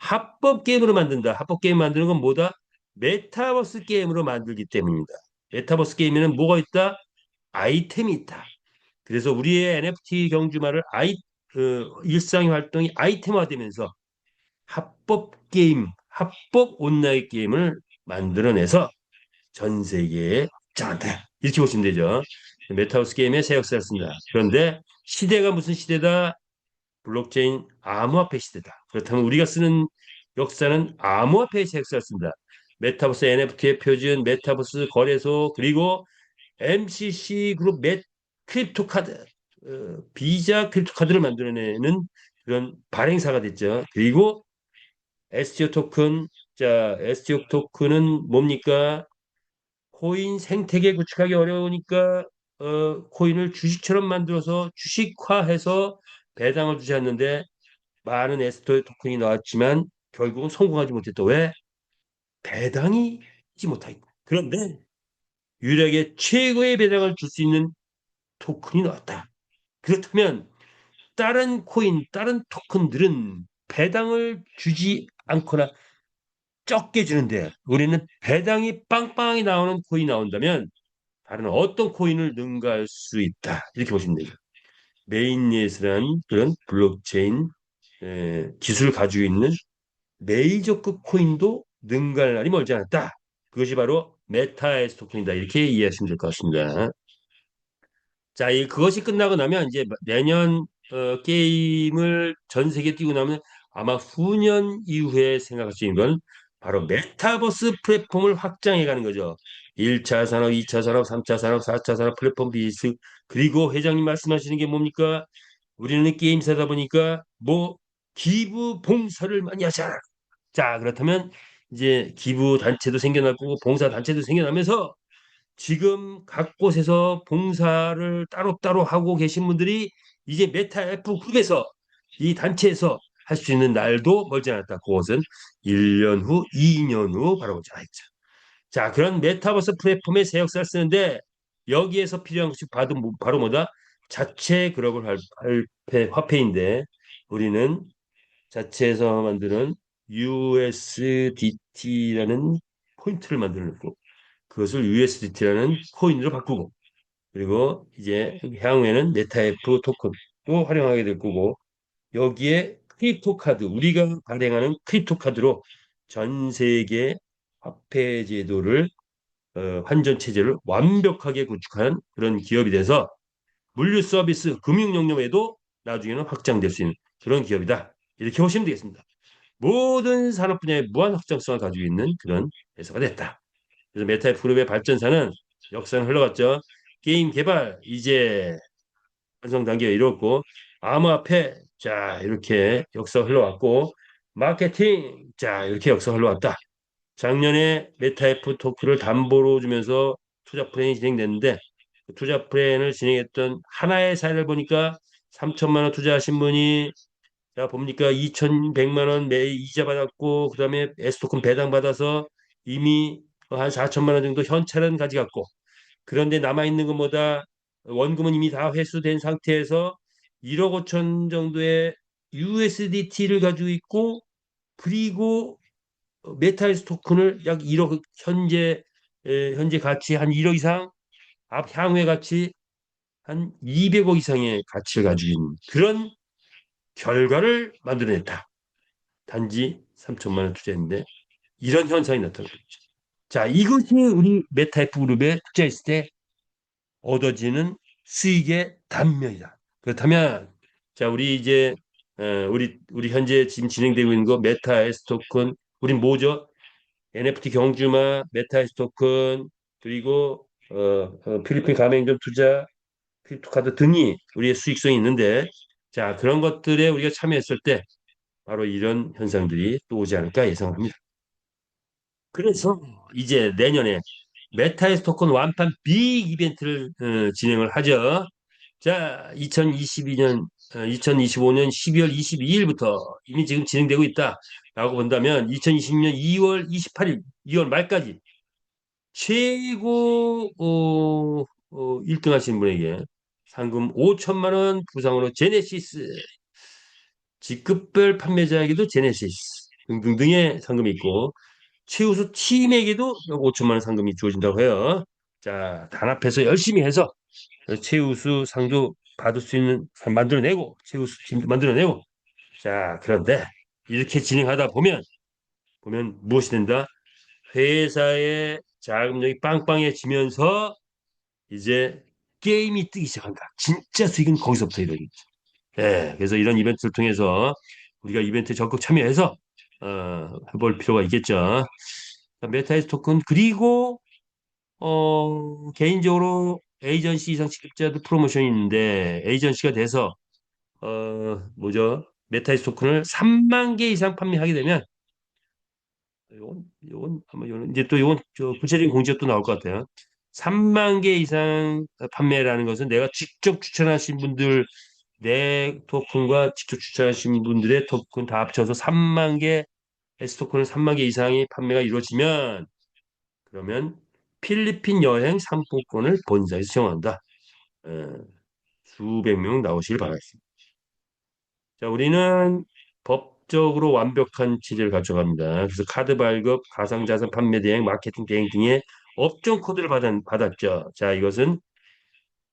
합법 게임으로 만든다. 합법 게임 만드는 건 뭐다? 메타버스 게임으로 만들기 때문입니다. 메타버스 게임에는 뭐가 있다? 아이템이 있다. 그래서 우리의 NFT 경주마를 일상의 활동이 아이템화되면서 합법 게임, 합법 온라인 게임을 만들어내서 전 세계에 장한다. 이렇게 보시면 되죠. 메타버스 게임의 새 역사를 씁니다. 그런데 시대가 무슨 시대다? 블록체인 암호화폐 시대다. 그렇다면 우리가 쓰는 역사는 암호화폐의 역사를 씁니다. 메타버스 NFT의 표준, 메타버스 거래소, 그리고 MCC 그룹 크립토 카드, 비자 크립토 카드를 만들어내는 그런 발행사가 됐죠. 그리고 STO 토큰, 자, STO 토큰은 뭡니까? 코인 생태계 구축하기 어려우니까 코인을 주식처럼 만들어서 주식화해서 배당을 주지 않는데 많은 에스토 토큰이 나왔지만 결국은 성공하지 못했다. 왜? 배당이 지 못하고. 그런데 유일하게 최고의 배당을 줄 수 있는 토큰이 나왔다. 그렇다면 다른 코인, 다른 토큰들은 배당을 주지 않거나 적게 주는데 우리는 배당이 빵빵하게 나오는 코인이 나온다면 다른 어떤 코인을 능가할 수 있다. 이렇게 보시면 되죠. 메인넷이라는 그런 블록체인 기술을 가지고 있는 메이저급 코인도 능가할 날이 멀지 않았다. 그것이 바로 메타에스 토큰이다. 이렇게 이해하시면 될 것 같습니다. 자, 그것이 끝나고 나면 이제 내년 게임을 전 세계 뛰고 나면 아마 후년 이후에 생각할 수 있는 건 바로 메타버스 플랫폼을 확장해 가는 거죠. 1차 산업, 2차 산업, 3차 산업, 4차 산업 플랫폼 비즈니스 그리고 회장님 말씀하시는 게 뭡니까? 우리는 게임사다 보니까 뭐 기부 봉사를 많이 하자. 자, 그렇다면 이제 기부 단체도 생겨나고 봉사 단체도 생겨나면서 지금 각 곳에서 봉사를 따로따로 하고 계신 분들이 이제 메타 F 그룹에서 이 단체에서 할 수 있는 날도 멀지 않았다. 그것은 1년 후, 2년 후 바로 오지 않았죠. 자, 그런 메타버스 플랫폼의 새 역사를 쓰는데 여기에서 필요한 것이 바로 뭐다? 자체 글로벌 화폐인데 우리는 자체에서 만드는 USDT라는 포인트를 만들어놓고 그것을 USDT라는 코인으로 바꾸고 그리고 이제 향후에는 네타F 토큰도 활용하게 될 거고 여기에 크립토 카드 우리가 발행하는 크립토 카드로 전 세계 화폐 제도를 환전 체제를 완벽하게 구축한 그런 기업이 돼서 물류 서비스 금융 영역에도 나중에는 확장될 수 있는 그런 기업이다. 이렇게 보시면 되겠습니다. 모든 산업 분야에 무한 확장성을 가지고 있는 그런 회사가 됐다. 그래서 메타의 그룹의 발전사는 역사는 흘러갔죠. 게임 개발 이제 완성 단계에 이뤘고 암호화폐 자 이렇게 역사 흘러왔고 마케팅 자 이렇게 역사 흘러왔다. 작년에 메타F 토크를 담보로 주면서 투자 플랜이 진행됐는데 그 투자 플랜을 진행했던 하나의 사례를 보니까 3천만 원 투자하신 분이 자 봅니까 2,100만 원 매일 이자 받았고 그다음에 S토큰 배당 받아서 이미 한 4천만 원 정도 현찰은 가져갔고 그런데 남아 있는 것보다 원금은 이미 다 회수된 상태에서 1억 5천 정도의 USDT를 가지고 있고 그리고 메탈 토큰을 약 1억 현재 가치 한 1억 이상 앞 향후의 가치 한 200억 이상의 가치를 가지고 있는 그런 결과를 만들어냈다. 단지 3천만 원 투자했는데 이런 현상이 나타나고 있죠. 자, 이것이 우리 메타F 그룹에 투자했을 때 얻어지는 수익의 단면이다. 그렇다면 자, 우리 이제 우리 현재 지금 진행되고 있는 거 메타 S 토큰 우린 뭐죠? NFT 경주마, 메타 S 토큰 그리고 필리핀 가맹점 투자, 크립토카드 등이 우리의 수익성이 있는데 자, 그런 것들에 우리가 참여했을 때 바로 이런 현상들이 또 오지 않을까 예상합니다. 그래서 이제 내년에 메타에스 토큰 완판 빅 이벤트를 진행을 하죠. 자, 2022년, 2025년 12월 22일부터 이미 지금 진행되고 있다라고 본다면 2026년 2월 28일, 2월 말까지 최고 1등 하신 분에게 상금 5천만 원 부상으로 제네시스 직급별 판매자에게도 제네시스 등등등의 상금이 있고 최우수 팀에게도 5천만 원 상금이 주어진다고 해요. 자, 단합해서 열심히 해서 최우수 상도 받을 수 있는 만들어내고 최우수 팀도 만들어내고 자, 그런데 이렇게 진행하다 보면 무엇이 된다? 회사의 자금력이 빵빵해지면서 이제 게임이 뜨기 시작한다. 진짜 수익은 거기서부터 이루어지죠. 예, 그래서 이런 이벤트를 통해서 우리가 이벤트에 적극 참여해서 해볼 필요가 있겠죠. 메타에스 토큰 그리고 개인적으로 에이전시 이상 취급자도 프로모션이 있는데 에이전시가 돼서 뭐죠? 메타에스 토큰을 3만 개 이상 판매하게 되면 요건 아마 요건 이제 또 요건 저 구체적인 공지가 또 나올 것 같아요. 3만 개 이상 판매라는 것은 내가 직접 추천하신 분들 내 토큰과 직접 추천하신 분들의 토큰 다 합쳐서 3만 개 S 토큰을 3만 개 이상의 판매가 이루어지면 그러면 필리핀 여행 상품권을 본사에서 지원한다. 어, 수백 명 나오시길 바라겠습니다. 자, 우리는 법적으로 완벽한 체제를 갖춰갑니다. 그래서 카드 발급, 가상자산 판매 대행, 마케팅 대행 등의 업종 코드를 받았죠. 자, 이것은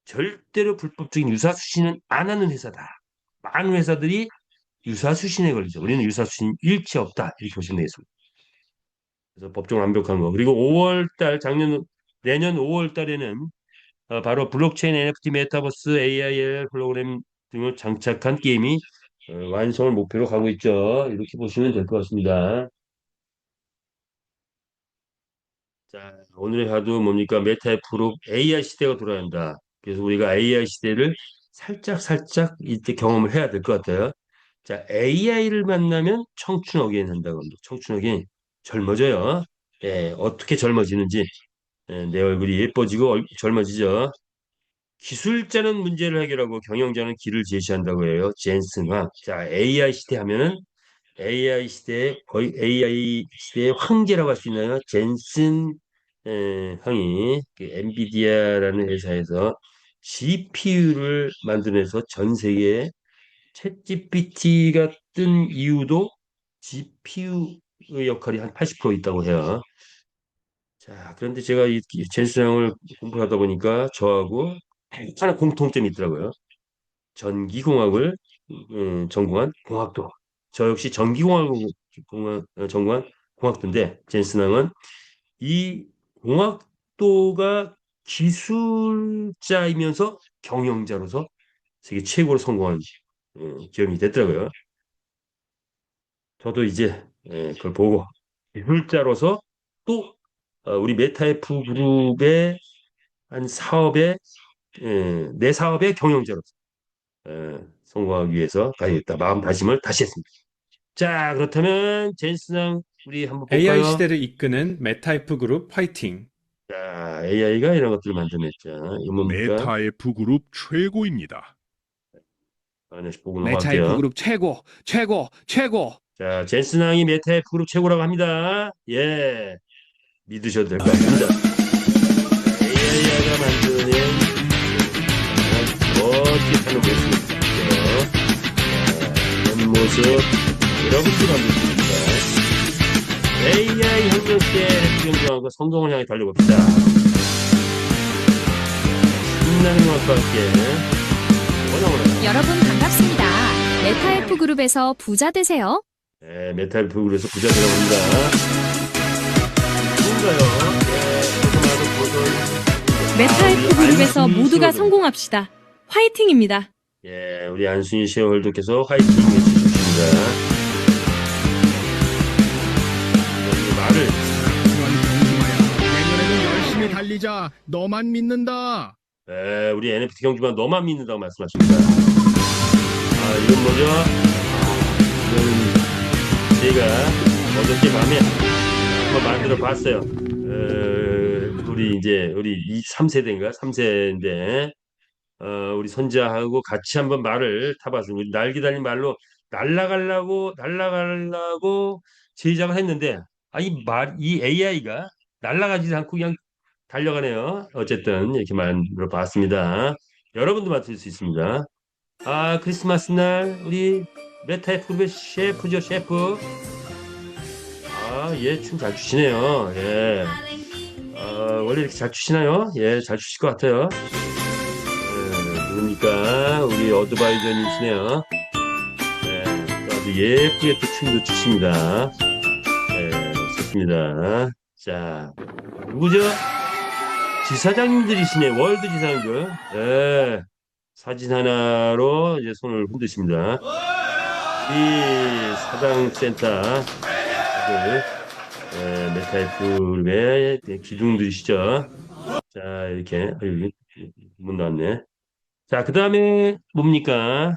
절대로 불법적인 유사수신은 안 하는 회사다. 많은 회사들이 유사수신에 걸리죠. 우리는 유사수신 일치 없다. 이렇게 보시면 되겠습니다. 그래서 법적으로 완벽한 거. 그리고 5월 달, 내년 5월 달에는 바로 블록체인 NFT 메타버스 AIL 프로그램 등을 장착한 게임이 완성을 목표로 가고 있죠. 이렇게 보시면 될 것 같습니다. 자, 오늘의 화두 뭡니까? 메타의 프로 AI 시대가 돌아간다. 그래서 우리가 AI 시대를 살짝 살짝 이때 경험을 해야 될 것 같아요. 자, AI를 만나면 청춘 어게인 한다고 합니다. 청춘 어게인 젊어져요. 예, 어떻게 젊어지는지 내 얼굴이 예뻐지고 젊어지죠. 기술자는 문제를 해결하고 경영자는 길을 제시한다고 해요. 젠슨 황. 자, AI 시대 하면은 AI 시대의 거의 AI 시대의 황제라고 할 수 있나요? 젠슨 황이 그 엔비디아라는 회사에서 GPU를 만들어내서 전 세계에 챗GPT가 뜬 이유도 GPU의 역할이 한 80% 있다고 해요. 자, 그런데 제가 이 젠슨 황을 공부하다 보니까 저하고 하나 공통점이 있더라고요. 전기공학을 전공한 공학도. 저 역시 전기공학을 전공한 공학도인데 젠슨왕은 이 공학도가 기술자이면서 경영자로서 세계 최고로 성공한 기업이 됐더라고요. 저도 이제 그걸 보고 기술자로서 또 우리 메타F 그룹의 한 사업의 내 사업의 경영자로서 성공하기 위해서 가야겠다. 마음다짐을 다시 했습니다. 자, 그렇다면 젠슨왕 우리 한번 AI 볼까요? 시대를 이끄는 메타이프 그룹 화이팅! 자, AI가 이런 것들을 만들어냈죠. 이거 뭡니까? 메타F 그룹 최고입니다. 하나씩 보고 메타이프 넘어갈게요. 그룹 최고, 최고, 최고. 자, 젠슨왕이 메타F 그룹 최고라고 합니다. 예, 믿으셔도 될 것 같습니다. AI가 만드는 멋짓하는 모습이죠. 이런 모습 여러분들 만들 수 있습니다. AI 혁명 시대 경쟁과 성공을 향해 달려봅시다. 신나는 음악과 함께 원하원하. 여러분 반갑습니다. 메타F 그룹에서 부자 되세요. 네, 메탈 부그에서 부자 되어봅니다. 뭔가요? 메타F 그룹에서 안순희 모두가 셰어홀더. 성공합시다. 화이팅입니다. 예, 우리 안순희 셰어홀더께서 화이팅 해주십니다. 말을 내년에는 열심히 달리자. 너만 믿는다. 우리 NFT 경주만 너만 믿는다고 말씀하십니다. 이건 뭐죠? 이건 제가 어저께 밤에 한번 만들어 봤어요. 우리 3세대인가? 3세인데 우리 손자하고 같이 한번 말을 타봤습니다. 우리 날개 달린 말로 날라가려고 제작을 했는데 이 AI가 날아가지 않고 그냥 달려가네요. 어쨌든 이렇게 만들어 봤습니다. 여러분도 맡을 수 있습니다. 크리스마스 날 우리 메타의 그룹의 셰프죠, 셰프. 예, 춤 잘 추시네요. 예. 원래 이렇게 잘 추시나요? 예, 잘 추실 것 같아요. 누굽니까? 우리 어드바이저님이시네요. 예, 또 아주 예쁘게 또 춤도 추십니다. 예, 좋습니다. 자, 누구죠? 지사장님들이시네. 월드 지사장들. 예, 사진 하나로 이제 손을 흔드십니다. 이 사당센터 다들 메타이프의 기둥들이시죠. 자, 이렇게 여기 문 나왔네. 자, 그 다음에 뭡니까?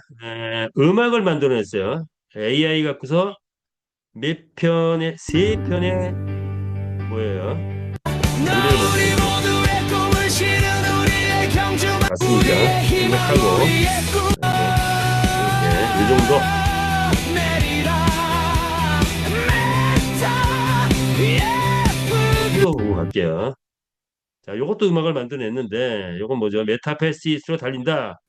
음악을 만들어냈어요. AI 갖고서 몇 편의 세 편의 뭐예요? 노래를 맞습니다. 생각하고 이 정도. 이거 보고 갈게요. 자, 요것도 음악을 만들어냈는데, 요건 뭐죠? 메타페시스로 달린다.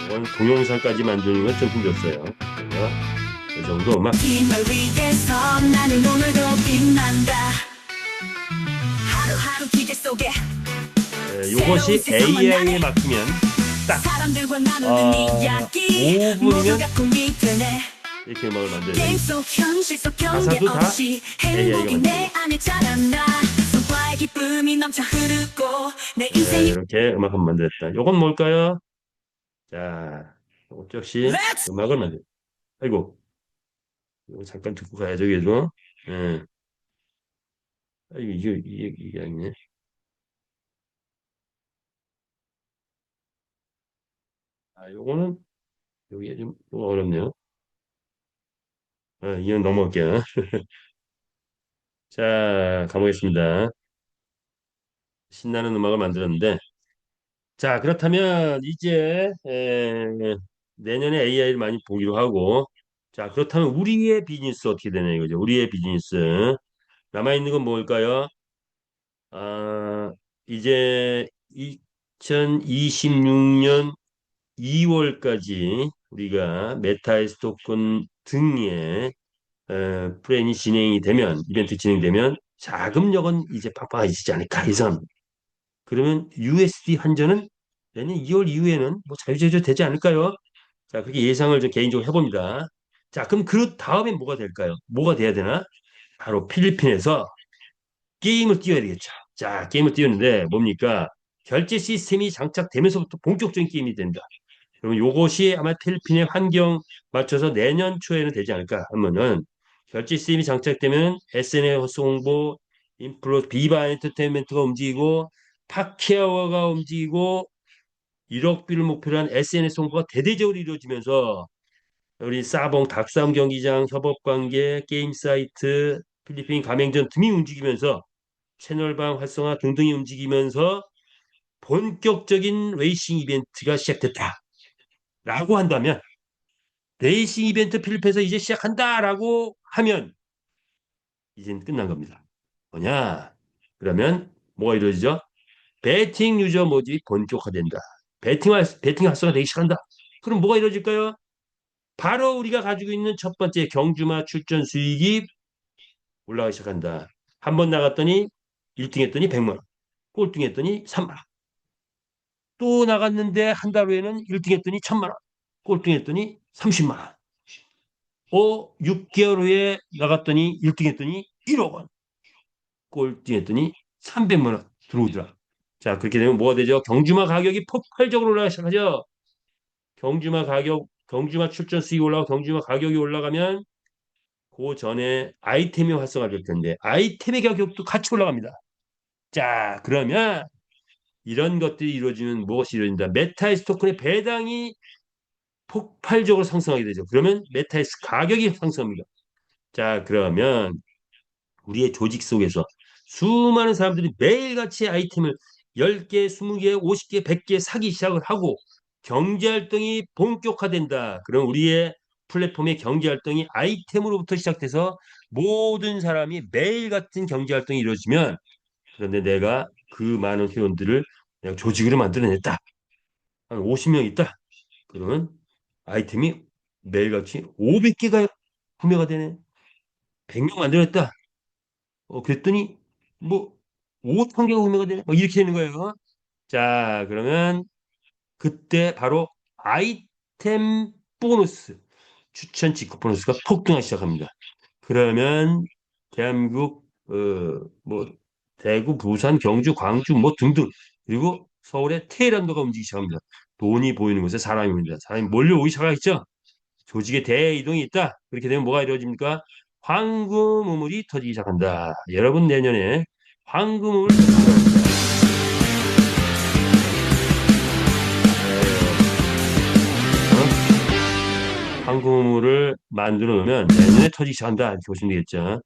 이건 동영상까지 만드는 건 좀 힘들었어요. 그래서 이 정도 음악. 힘을 위해서 나는 오늘도 빛난다. 하루하루 기대 속에 요것이 AI에 맡기면 딱 사람들과 나누는 이야기 5분이면 모두가 꿈이 되네. 이렇게 음악을 만들어요. 게임 속 현실 속 가사도 경계 다 없이 행복이 내 안에 자라나. 손과의 기쁨이 넘쳐 흐르고 내 인생이 이렇게 음악 한번 만들었다. 요건 뭘까요? 자, 요것 역시 음악을 만들. 아이고, 이거 잠깐 듣고 가야죠, 얘도. 예. 아이고, 이게 아니네. 요거는, 여기에 좀 어렵네요. 이건 넘어갈게요. 자, 가보겠습니다. 신나는 음악을 만들었는데, 자, 그렇다면 이제 내년에 AI를 많이 보기로 하고, 자, 그렇다면 우리의 비즈니스 어떻게 되냐 이거죠. 우리의 비즈니스. 남아있는 건 뭘까요? 아, 이제 2026년 2월까지 우리가 메타의 토큰 등의 플랜이 진행이 되면, 이벤트 진행되면 자금력은 이제 빡빡해지지 않을까 예상합니다. 그러면 USD 환전은 내년 2월 이후에는 뭐 자유제조 되지 않을까요? 자, 그렇게 예상을 좀 개인적으로 해봅니다. 자, 그럼 그 다음에 뭐가 될까요? 뭐가 돼야 되나? 바로 필리핀에서 게임을 띄워야 되겠죠. 자, 게임을 띄우는데 뭡니까? 결제 시스템이 장착되면서부터 본격적인 게임이 된다. 그러면 요것이 아마 필리핀의 환경 맞춰서 내년 초에는 되지 않을까 하면은 결제 시스템이 장착되면 SNS 홍보, 인플루, 비바 엔터테인먼트가 움직이고 파케아워가 움직이고 1억 뷰를 목표로 한 SNS 홍보가 대대적으로 이루어지면서 우리 사봉, 닭싸움 경기장, 협업관계, 게임 사이트, 필리핀 가맹점 등이 움직이면서 채널방 활성화 등등이 움직이면서 본격적인 레이싱 이벤트가 시작됐다. 라고 한다면 레이싱 이벤트 필리핀에서 이제 시작한다라고 하면 이제는 끝난 겁니다. 뭐냐? 그러면 뭐가 이루어지죠? 배팅 유저 모집이 본격화된다. 배팅 활성화되기 시작한다. 그럼 뭐가 이루어질까요? 바로 우리가 가지고 있는 첫 번째 경주마 출전 수익이 올라가기 시작한다. 한 번 나갔더니 1등 했더니 100만 원, 꼴등 했더니 3만 원. 또 나갔는데 한 달 후에는 1등 했더니 1000만 원, 꼴등 했더니 30만 원. 6개월 후에 나갔더니 1등 했더니 1억 원, 꼴등 했더니 300만 원 들어오더라. 자, 그렇게 되면 뭐가 되죠? 경주마 가격이 폭발적으로 올라가기 시작하죠. 경주마 출전 수익이 올라가고 경주마 가격이 올라가면 그 전에 아이템이 활성화될 텐데 아이템의 가격도 같이 올라갑니다. 자, 그러면 이런 것들이 이루어지면 무엇이 이루어진다? 메타이스 토큰의 배당이 폭발적으로 상승하게 되죠. 그러면 메타이스 가격이 상승합니다. 자, 그러면 우리의 조직 속에서 수많은 사람들이 매일같이 아이템을 10개, 20개, 50개, 100개 사기 시작을 하고 경제활동이 본격화된다. 그럼 우리의 플랫폼의 경제활동이 아이템으로부터 시작돼서 모든 사람이 매일 같은 경제활동이 이루어지면 그런데 내가 그 많은 회원들을 내가 조직으로 만들어냈다. 한 50명 있다. 그러면 아이템이 매일같이 500개가 구매가 되네. 100명 만들었다. 그랬더니 뭐 5천 개가 구매가 되네. 뭐 이렇게 되는 거예요. 자, 그러면 그때 바로 아이템 보너스, 추천 직급 보너스가 폭등하기 시작합니다. 그러면 대한민국 뭐 대구, 부산, 경주, 광주 뭐 등등 그리고 서울의 테헤란도가 움직이기 시작합니다. 돈이 보이는 곳에 사람이 옵니다. 사람이 몰려오기 시작하겠죠. 조직의 대이동이 있다. 그렇게 되면 뭐가 이루어집니까? 황금 우물이 터지기 시작한다. 여러분 내년에 황금 우물 상품을 만들어 놓으면 내년에 터지기 시작한다 이렇게 보시면 되겠죠.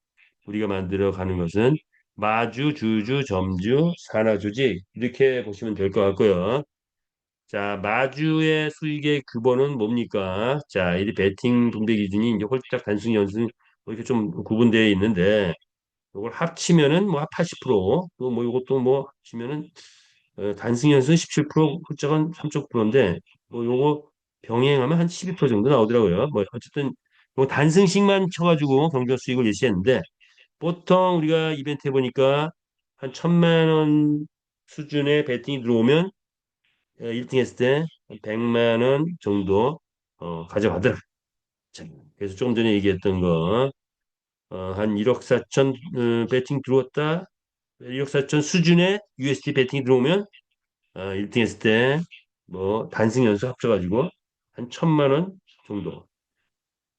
우리가 만들어 가는 것은 마주, 주주, 점주, 산하조직 이렇게 보시면 될 것 같고요. 자, 마주의 수익의 규모는 뭡니까? 자, 이 베팅 분배 기준이 이제 홀짝 단순 연순 뭐 이렇게 좀 구분되어 있는데 이걸 합치면은 뭐 80%, 또 뭐 이것도 뭐 합치면은 단승 연수는 17%, 홀짝은 3.9%인데 뭐 요거 병행하면 한 12% 정도 나오더라고요. 뭐 어쨌든 뭐 단승씩만 쳐가지고 경조 수익을 예시했는데 보통 우리가 이벤트 해보니까 한 1,000만 원 수준의 베팅이 들어오면 1등 했을 때 100만 원 정도 가져가더라. 자, 그래서 조금 전에 얘기했던 거 한 1억 4천 배팅 들어왔다. 1억 4천 수준의 USD 배팅이 들어오면 1등 했을 때 뭐 단승 연수 합쳐가지고 한 1,000만 원 정도.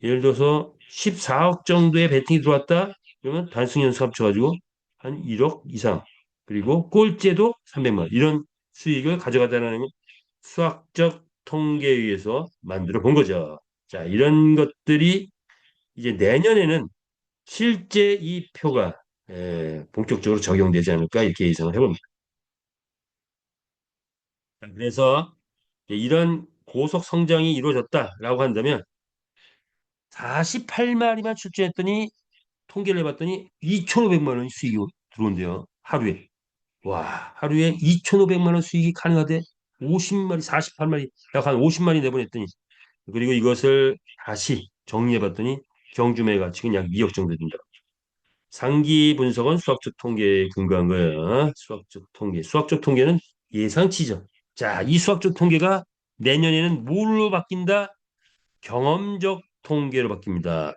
예를 들어서 14억 정도의 배팅이 들어왔다. 그러면 단승 연수 합쳐가지고 한 1억 이상. 그리고 꼴찌도 300만 원. 이런 수익을 가져가다라는 수학적 통계에 의해서 만들어 본 거죠. 자, 이런 것들이 이제 내년에는 실제 이 표가 본격적으로 적용되지 않을까 이렇게 예상을 해봅니다. 자, 그래서 이런 고속 성장이 이루어졌다라고 한다면 48마리만 출전했더니 통계를 해봤더니 2,500만 원 수익이 들어온대요. 하루에. 와, 하루에 2,500만 원 수익이 가능하대. 50마리, 48마리, 약 한 50마리 내보냈더니 그리고 이것을 다시 정리해봤더니 경주매 가치는 약 2억 정도 된다. 상기 분석은 수학적 통계에 근거한 거예요. 수학적 통계. 수학적 통계는 예상치죠. 자, 이 수학적 통계가 내년에는 뭘로 바뀐다? 경험적 통계로 바뀝니다.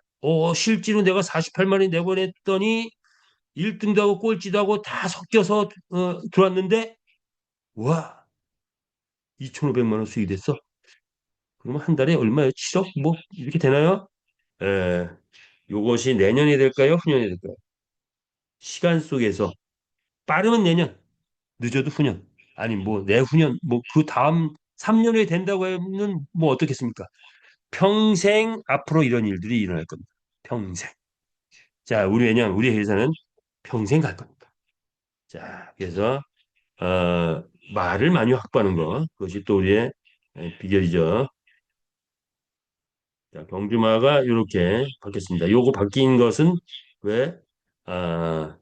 실제로 내가 48마리 내보냈더니 1등도 하고 꼴찌도 하고 다 섞여서 들어왔는데 와, 2,500만 원 수익이 됐어. 그러면 한 달에 얼마예요? 7억? 뭐 이렇게 되나요? 에, 요것이 내년이 될까요? 후년이 될까요? 시간 속에서 빠르면 내년, 늦어도 후년, 아니 뭐 내후년, 뭐 그 다음 3년 후에 된다고 하면 뭐 어떻겠습니까? 평생 앞으로 이런 일들이 일어날 겁니다. 평생. 자, 왜냐하면 우리 회사는 평생 갈 겁니다. 자, 그래서 말을 많이 확보하는 거, 그것이 또 우리의 비결이죠. 자, 경주마가 이렇게 바뀌었습니다. 요거 바뀐 것은 왜? 아,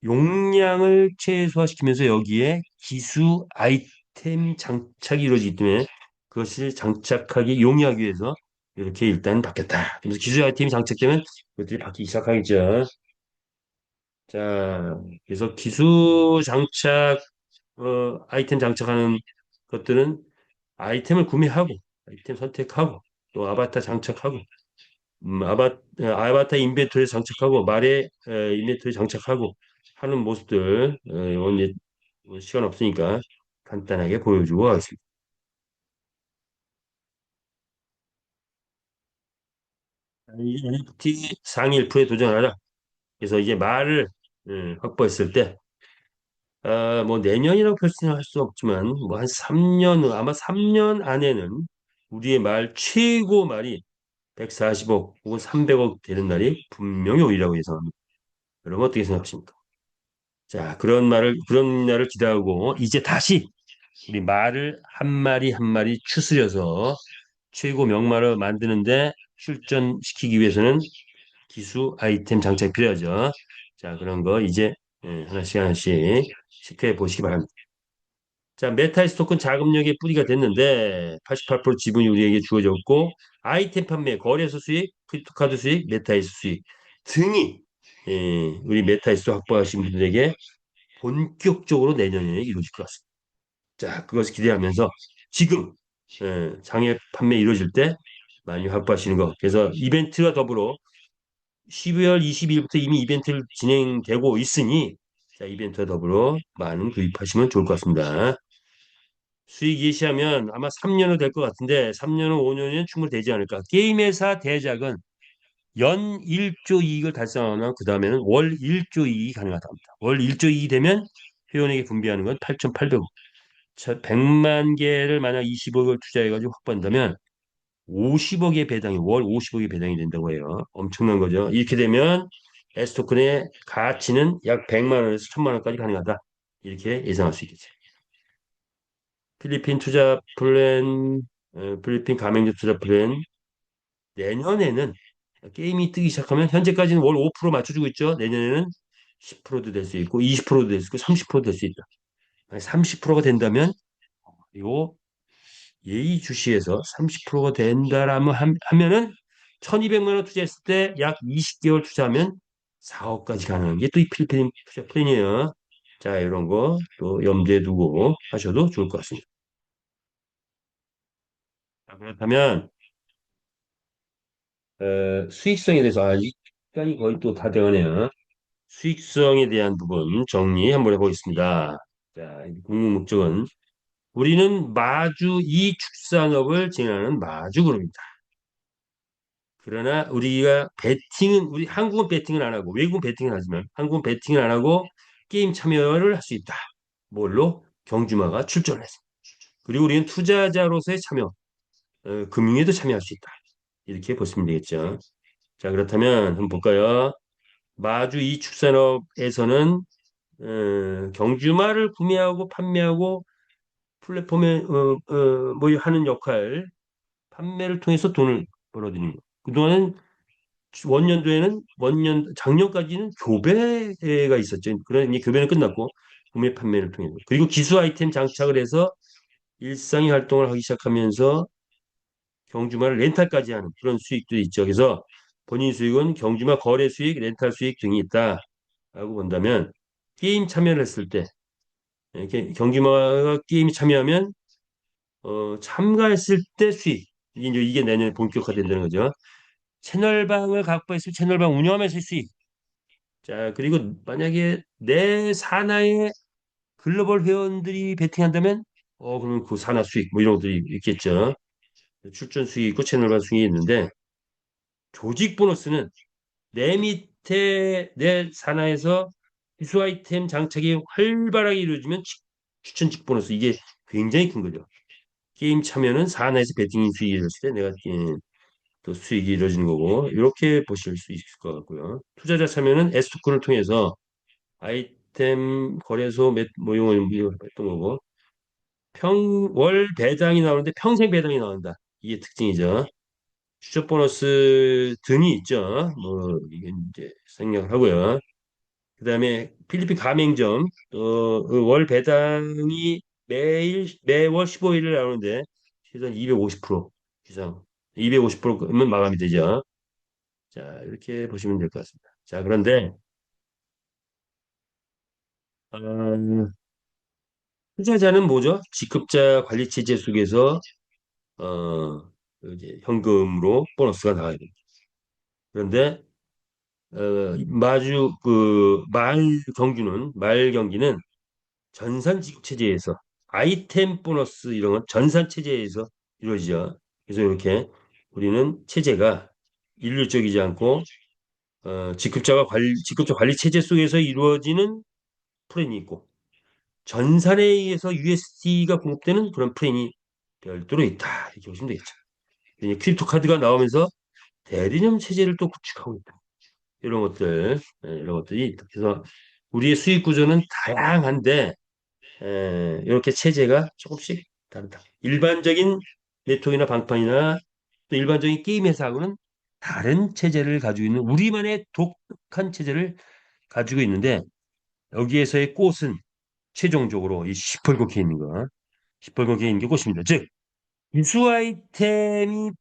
용량을 최소화시키면서 여기에 기수 아이템 장착이 이루어지기 때문에 그것을 장착하기 용이하기 위해서 이렇게 일단 바뀌었다. 그래서 기수 아이템이 장착되면 그것들이 바뀌기 시작하겠죠. 자, 그래서 기수 장착, 아이템 장착하는 것들은 아이템을 구매하고, 아이템 선택하고, 또 아바타 장착하고, 아바타 인벤토리에 장착하고, 말에 인벤토리에 장착하고 하는 모습들, 오늘 시간 없으니까 간단하게 보여주고 가겠습니다. 이제 NFT 상위 1%에 도전하라. 그래서 이제 말을 확보했을 때, 뭐 내년이라고 표현할 수 없지만 뭐 한 3년 아마 3년 안에는 우리의 말 최고 말이 140억 혹은 300억 되는 날이 분명히 오리라고 예상합니다. 여러분 어떻게 생각하십니까? 자, 그런 날을 기대하고 이제 다시 우리 말을 한 마리 한 마리 추스려서 최고 명말을 만드는데 출전시키기 위해서는 기수 아이템 장착이 필요하죠. 자, 그런 거 이제 하나씩 하나씩 체크해 보시기 바랍니다. 자, 메타이스 토큰 자금력의 뿌리가 됐는데 88% 지분이 우리에게 주어졌고 아이템 판매, 거래소 수익, 크립토카드 수익, 메타이스 수익 등이 우리 메타이스 확보하신 분들에게 본격적으로 내년에 이루어질 것 같습니다. 자, 그것을 기대하면서 지금 장외 판매 이루어질 때 많이 확보하시는 거. 그래서 이벤트와 더불어 12월 20일부터 이미 이벤트를 진행되고 있으니 자, 이벤트와 더불어 많은 구입하시면 좋을 것 같습니다. 수익 예시하면 아마 3년은 될 것 같은데 3년은 5년은 충분히 되지 않을까. 게임 회사 대작은 연 1조 이익을 달성하거나 그 다음에는 월 1조 이익이 가능하답니다. 월 1조 이익이 되면 회원에게 분배하는 건 8,800억. 100만 개를 만약 20억을 투자해가지고 확보한다면 50억의 배당이 월 50억의 배당이 된다고 해요. 엄청난 거죠. 이렇게 되면 S토큰의 가치는 약 100만 원에서 1000만 원까지 가능하다. 이렇게 예상할 수 있겠죠. 필리핀 투자 플랜, 필리핀 가맹점 투자 플랜 내년에는 게임이 뜨기 시작하면 현재까지는 월 5% 맞춰주고 있죠. 내년에는 10%도 될 수 있고 20%도 될 수 있고 30%도 될 수 있다. 30%가 된다면 이거 예의주시에서 30%가 된다라면 하면은 1200만 원 투자했을 때 약 20개월 투자하면 4억까지 가는 게 또 이 필리핀 투자 플랜이에요. 자, 이런 거 또 염두에 두고 하셔도 좋을 것 같습니다. 자, 그렇다면 수익성에 대해서 시간이 거의 또 다 되어가네요. 수익성에 대한 부분 정리 한번 해보겠습니다. 자, 궁극 목적은 우리는 마주 이축산업을 진행하는 마주그룹입니다. 그러나 우리가 베팅은 우리 한국은 베팅을 안 하고 외국은 베팅을 하지만 한국은 베팅을 안 하고 게임 참여를 할 수 있다. 뭘로? 경주마가 출전을 해서. 그리고 우리는 투자자로서의 참여, 금융에도 참여할 수 있다. 이렇게 보시면 되겠죠. 자, 그렇다면 한번 볼까요? 마주 이축산업에서는 경주마를 구매하고 판매하고 플랫폼에 뭐 하는 역할, 판매를 통해서 돈을 벌어들이는 거. 그동안은 작년까지는 교배가 있었죠. 그러니 교배는 끝났고 구매 판매를 통해서 그리고 기술 아이템 장착을 해서 일상의 활동을 하기 시작하면서 경주마를 렌탈까지 하는 그런 수익도 있죠. 그래서 본인 수익은 경주마 거래 수익, 렌탈 수익 등이 있다라고 본다면 게임 참여를 했을 때 이렇게 경주마가 게임 참여하면 참가했을 때 수익 이게 내년에 본격화된다는 거죠. 채널방을 갖고 있으면 채널방 운영하면서 수익. 자, 그리고 만약에 내 산하에 글로벌 회원들이 베팅한다면 그러면 그 산하 수익 뭐 이런 것들이 있겠죠. 출전 수익이 있고 채널방 수익이 있는데 조직 보너스는 내 밑에 내 산하에서 기수 아이템 장착이 활발하게 이루어지면 추천직 보너스 이게 굉장히 큰 거죠. 게임 참여는 산하에서 베팅 수익이 이루어질 때 내가 또 수익이 이루어지는 거고 이렇게 보실 수 있을 것 같고요. 투자자 참여는 S토큰을 통해서 아이템 거래소 모형을 했던 거고 월 배당이 나오는데 평생 배당이 나온다. 이게 특징이죠. 추적 보너스 등이 있죠. 뭐 이게 이제 생략을 하고요. 그다음에 필리핀 가맹점 월 배당이 매월 15일을 나오는데 최소한 250% 이상 250%면 마감이 되죠. 자, 이렇게 보시면 될 것 같습니다. 자, 그런데 어, 투자자는 뭐죠? 직급자 관리 체제 속에서 어, 이제 현금으로 보너스가 나가야 됩니다. 그런데 마주 그 말 경기는 전산 지급 체제에서 아이템 보너스 이런 건 전산 체제에서 이루어지죠. 그래서 이렇게 우리는 체제가 일률적이지 않고 직급자 관리 체제 속에서 이루어지는 플랜이 있고 전산에 의해서 USD가 공급되는 그런 플랜이 별도로 있다. 이렇게 보시면 되겠죠. 이제 크립토 카드가 나오면서 대리념 체제를 또 구축하고 있다. 이런 것들이 있다. 그래서 우리의 수익 구조는 다양한데 이렇게 체제가 조금씩 다르다. 일반적인 네트워크나 방판이나 또 일반적인 게임 회사하고는 다른 체제를 가지고 있는 우리만의 독특한 체제를 가지고 있는데 여기에서의 꽃은 최종적으로 이 시뻘겋게 있는 거, 시뻘겋게 있는 게 꽃입니다. 즉 기수 아이템이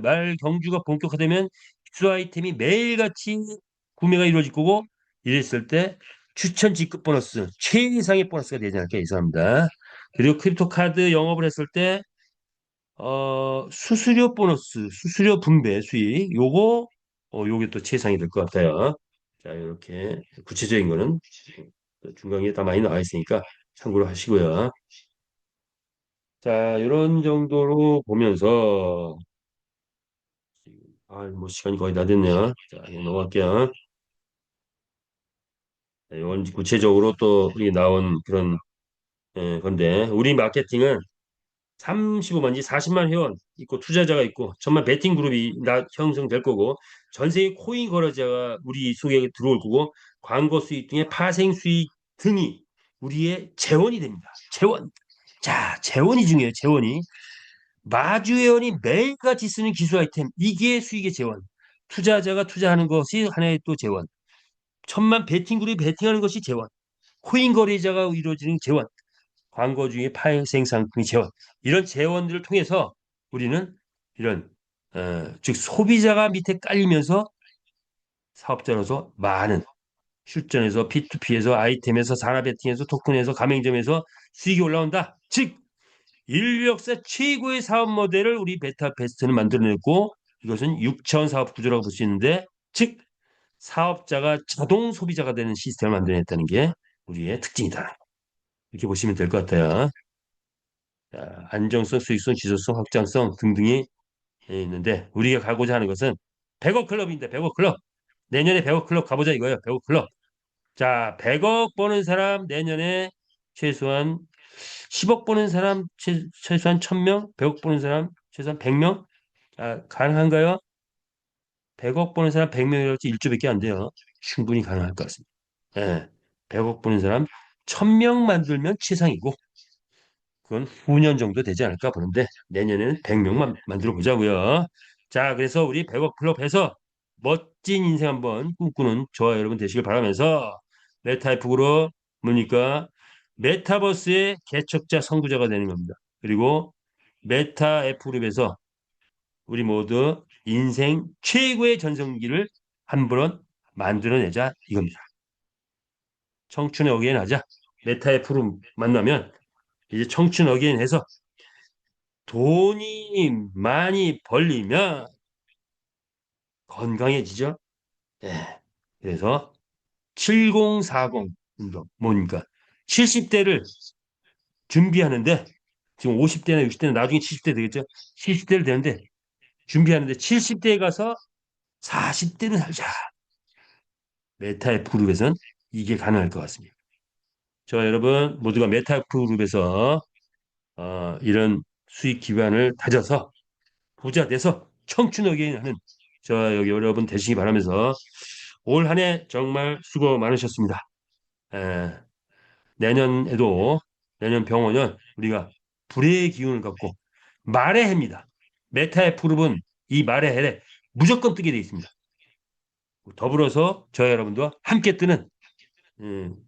말 경주가 본격화되면 기수 아이템이 매일같이 구매가 이루어질 거고 이랬을 때 추천 직급 보너스 최이상의 보너스가 되지 않을까 예상합니다. 그리고 크립토 카드 영업을 했을 때 수수료 보너스, 수수료 분배 수익 요게 또 최상이 될 것 같아요. 자, 이렇게 구체적인 거는 중간에 다 많이 나와 있으니까 참고로 하시고요. 자, 이런 정도로 보면서 뭐 시간이 거의 다 됐네요. 자, 이거 넘어갈게요. 자, 이건 구체적으로 또 우리 나온 그런 건데 우리 마케팅은 35만지 40만 회원 있고 투자자가 있고 정말 베팅 그룹이 형성될 거고 전 세계 코인 거래자가 우리 속에 들어올 거고 광고 수익 등의 파생 수익 등이 우리의 재원이 됩니다. 재원. 자, 재원이 중요해요. 재원이. 마주 회원이 매일같이 쓰는 기술 아이템 이게 수익의 재원. 투자자가 투자하는 것이 하나의 또 재원. 천만 베팅 그룹이 베팅하는 것이 재원. 코인 거래자가 이루어지는 재원. 광고 중에 파생 상품이 재원. 이런 재원들을 통해서 우리는 이런 즉 소비자가 밑에 깔리면서 사업자로서 많은 실전에서 P2P에서 아이템에서 산업 베팅에서 토큰에서 가맹점에서 수익이 올라온다. 즉 인류 역사 최고의 사업 모델을 우리 베타베스트는 만들어냈고 이것은 6차원 사업 구조라고 볼 수 있는데 즉 사업자가 자동 소비자가 되는 시스템을 만들어냈다는 게 우리의 특징이다. 이렇게 보시면 될 것 같아요. 자, 안정성, 수익성, 지속성, 확장성 등등이 있는데 우리가 가고자 하는 것은 100억 클럽인데 100억 클럽. 내년에 100억 클럽 가보자 이거예요. 100억 클럽. 자, 100억 버는 사람 내년에 최소한 10억 버는 사람 최소한 1000명, 100억 버는 사람 최소한 100명. 아, 가능한가요? 100억 버는 사람 100명이라고 1조밖에 안 돼요. 충분히 가능할 것 같습니다. 예. 100억 버는 사람 1000명 만들면 최상이고 그건 후년 정도 되지 않을까 보는데 내년에는 100명만 만들어 보자고요. 자, 그래서 우리 100억 클럽 해서 멋진 인생 한번 꿈꾸는 저와 여러분 되시길 바라면서 메타앱으로 뭡니까? 메타버스의 개척자 선구자가 되는 겁니다. 그리고 메타앱 그룹에서 우리 모두 인생 최고의 전성기를 한번 만들어내자 이겁니다. 청춘의 어게인 하자. 메타앱 그룹 만나면 이제 청춘 어게인 해서 돈이 많이 벌리면 건강해지죠. 예. 그래서 7040 운동 뭡니까? 70대를 준비하는데 지금 50대나 60대는 나중에 70대 되겠죠? 70대를 되는데 준비하는데 70대에 가서 40대를 살자. 메타F 그룹에서는 이게 가능할 것 같습니다. 저 여러분 모두가 메타F 그룹에서 이런 수익 기반을 다져서 부자 돼서 청춘어게인 하는 저 여기 여러분 되시기 바라면서 올 한 해 정말 수고 많으셨습니다. 에, 내년에도 내년 병원은 우리가 불의 기운을 갖고 말의 해입니다. 메타의 푸릅은 이 말의 해에 무조건 뜨게 돼 있습니다. 더불어서 저희 여러분도 함께 뜨는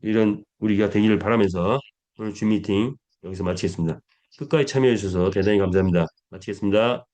이런 우리가 되기를 바라면서 오늘 줌 미팅 여기서 마치겠습니다. 끝까지 참여해 주셔서 대단히 감사합니다. 마치겠습니다.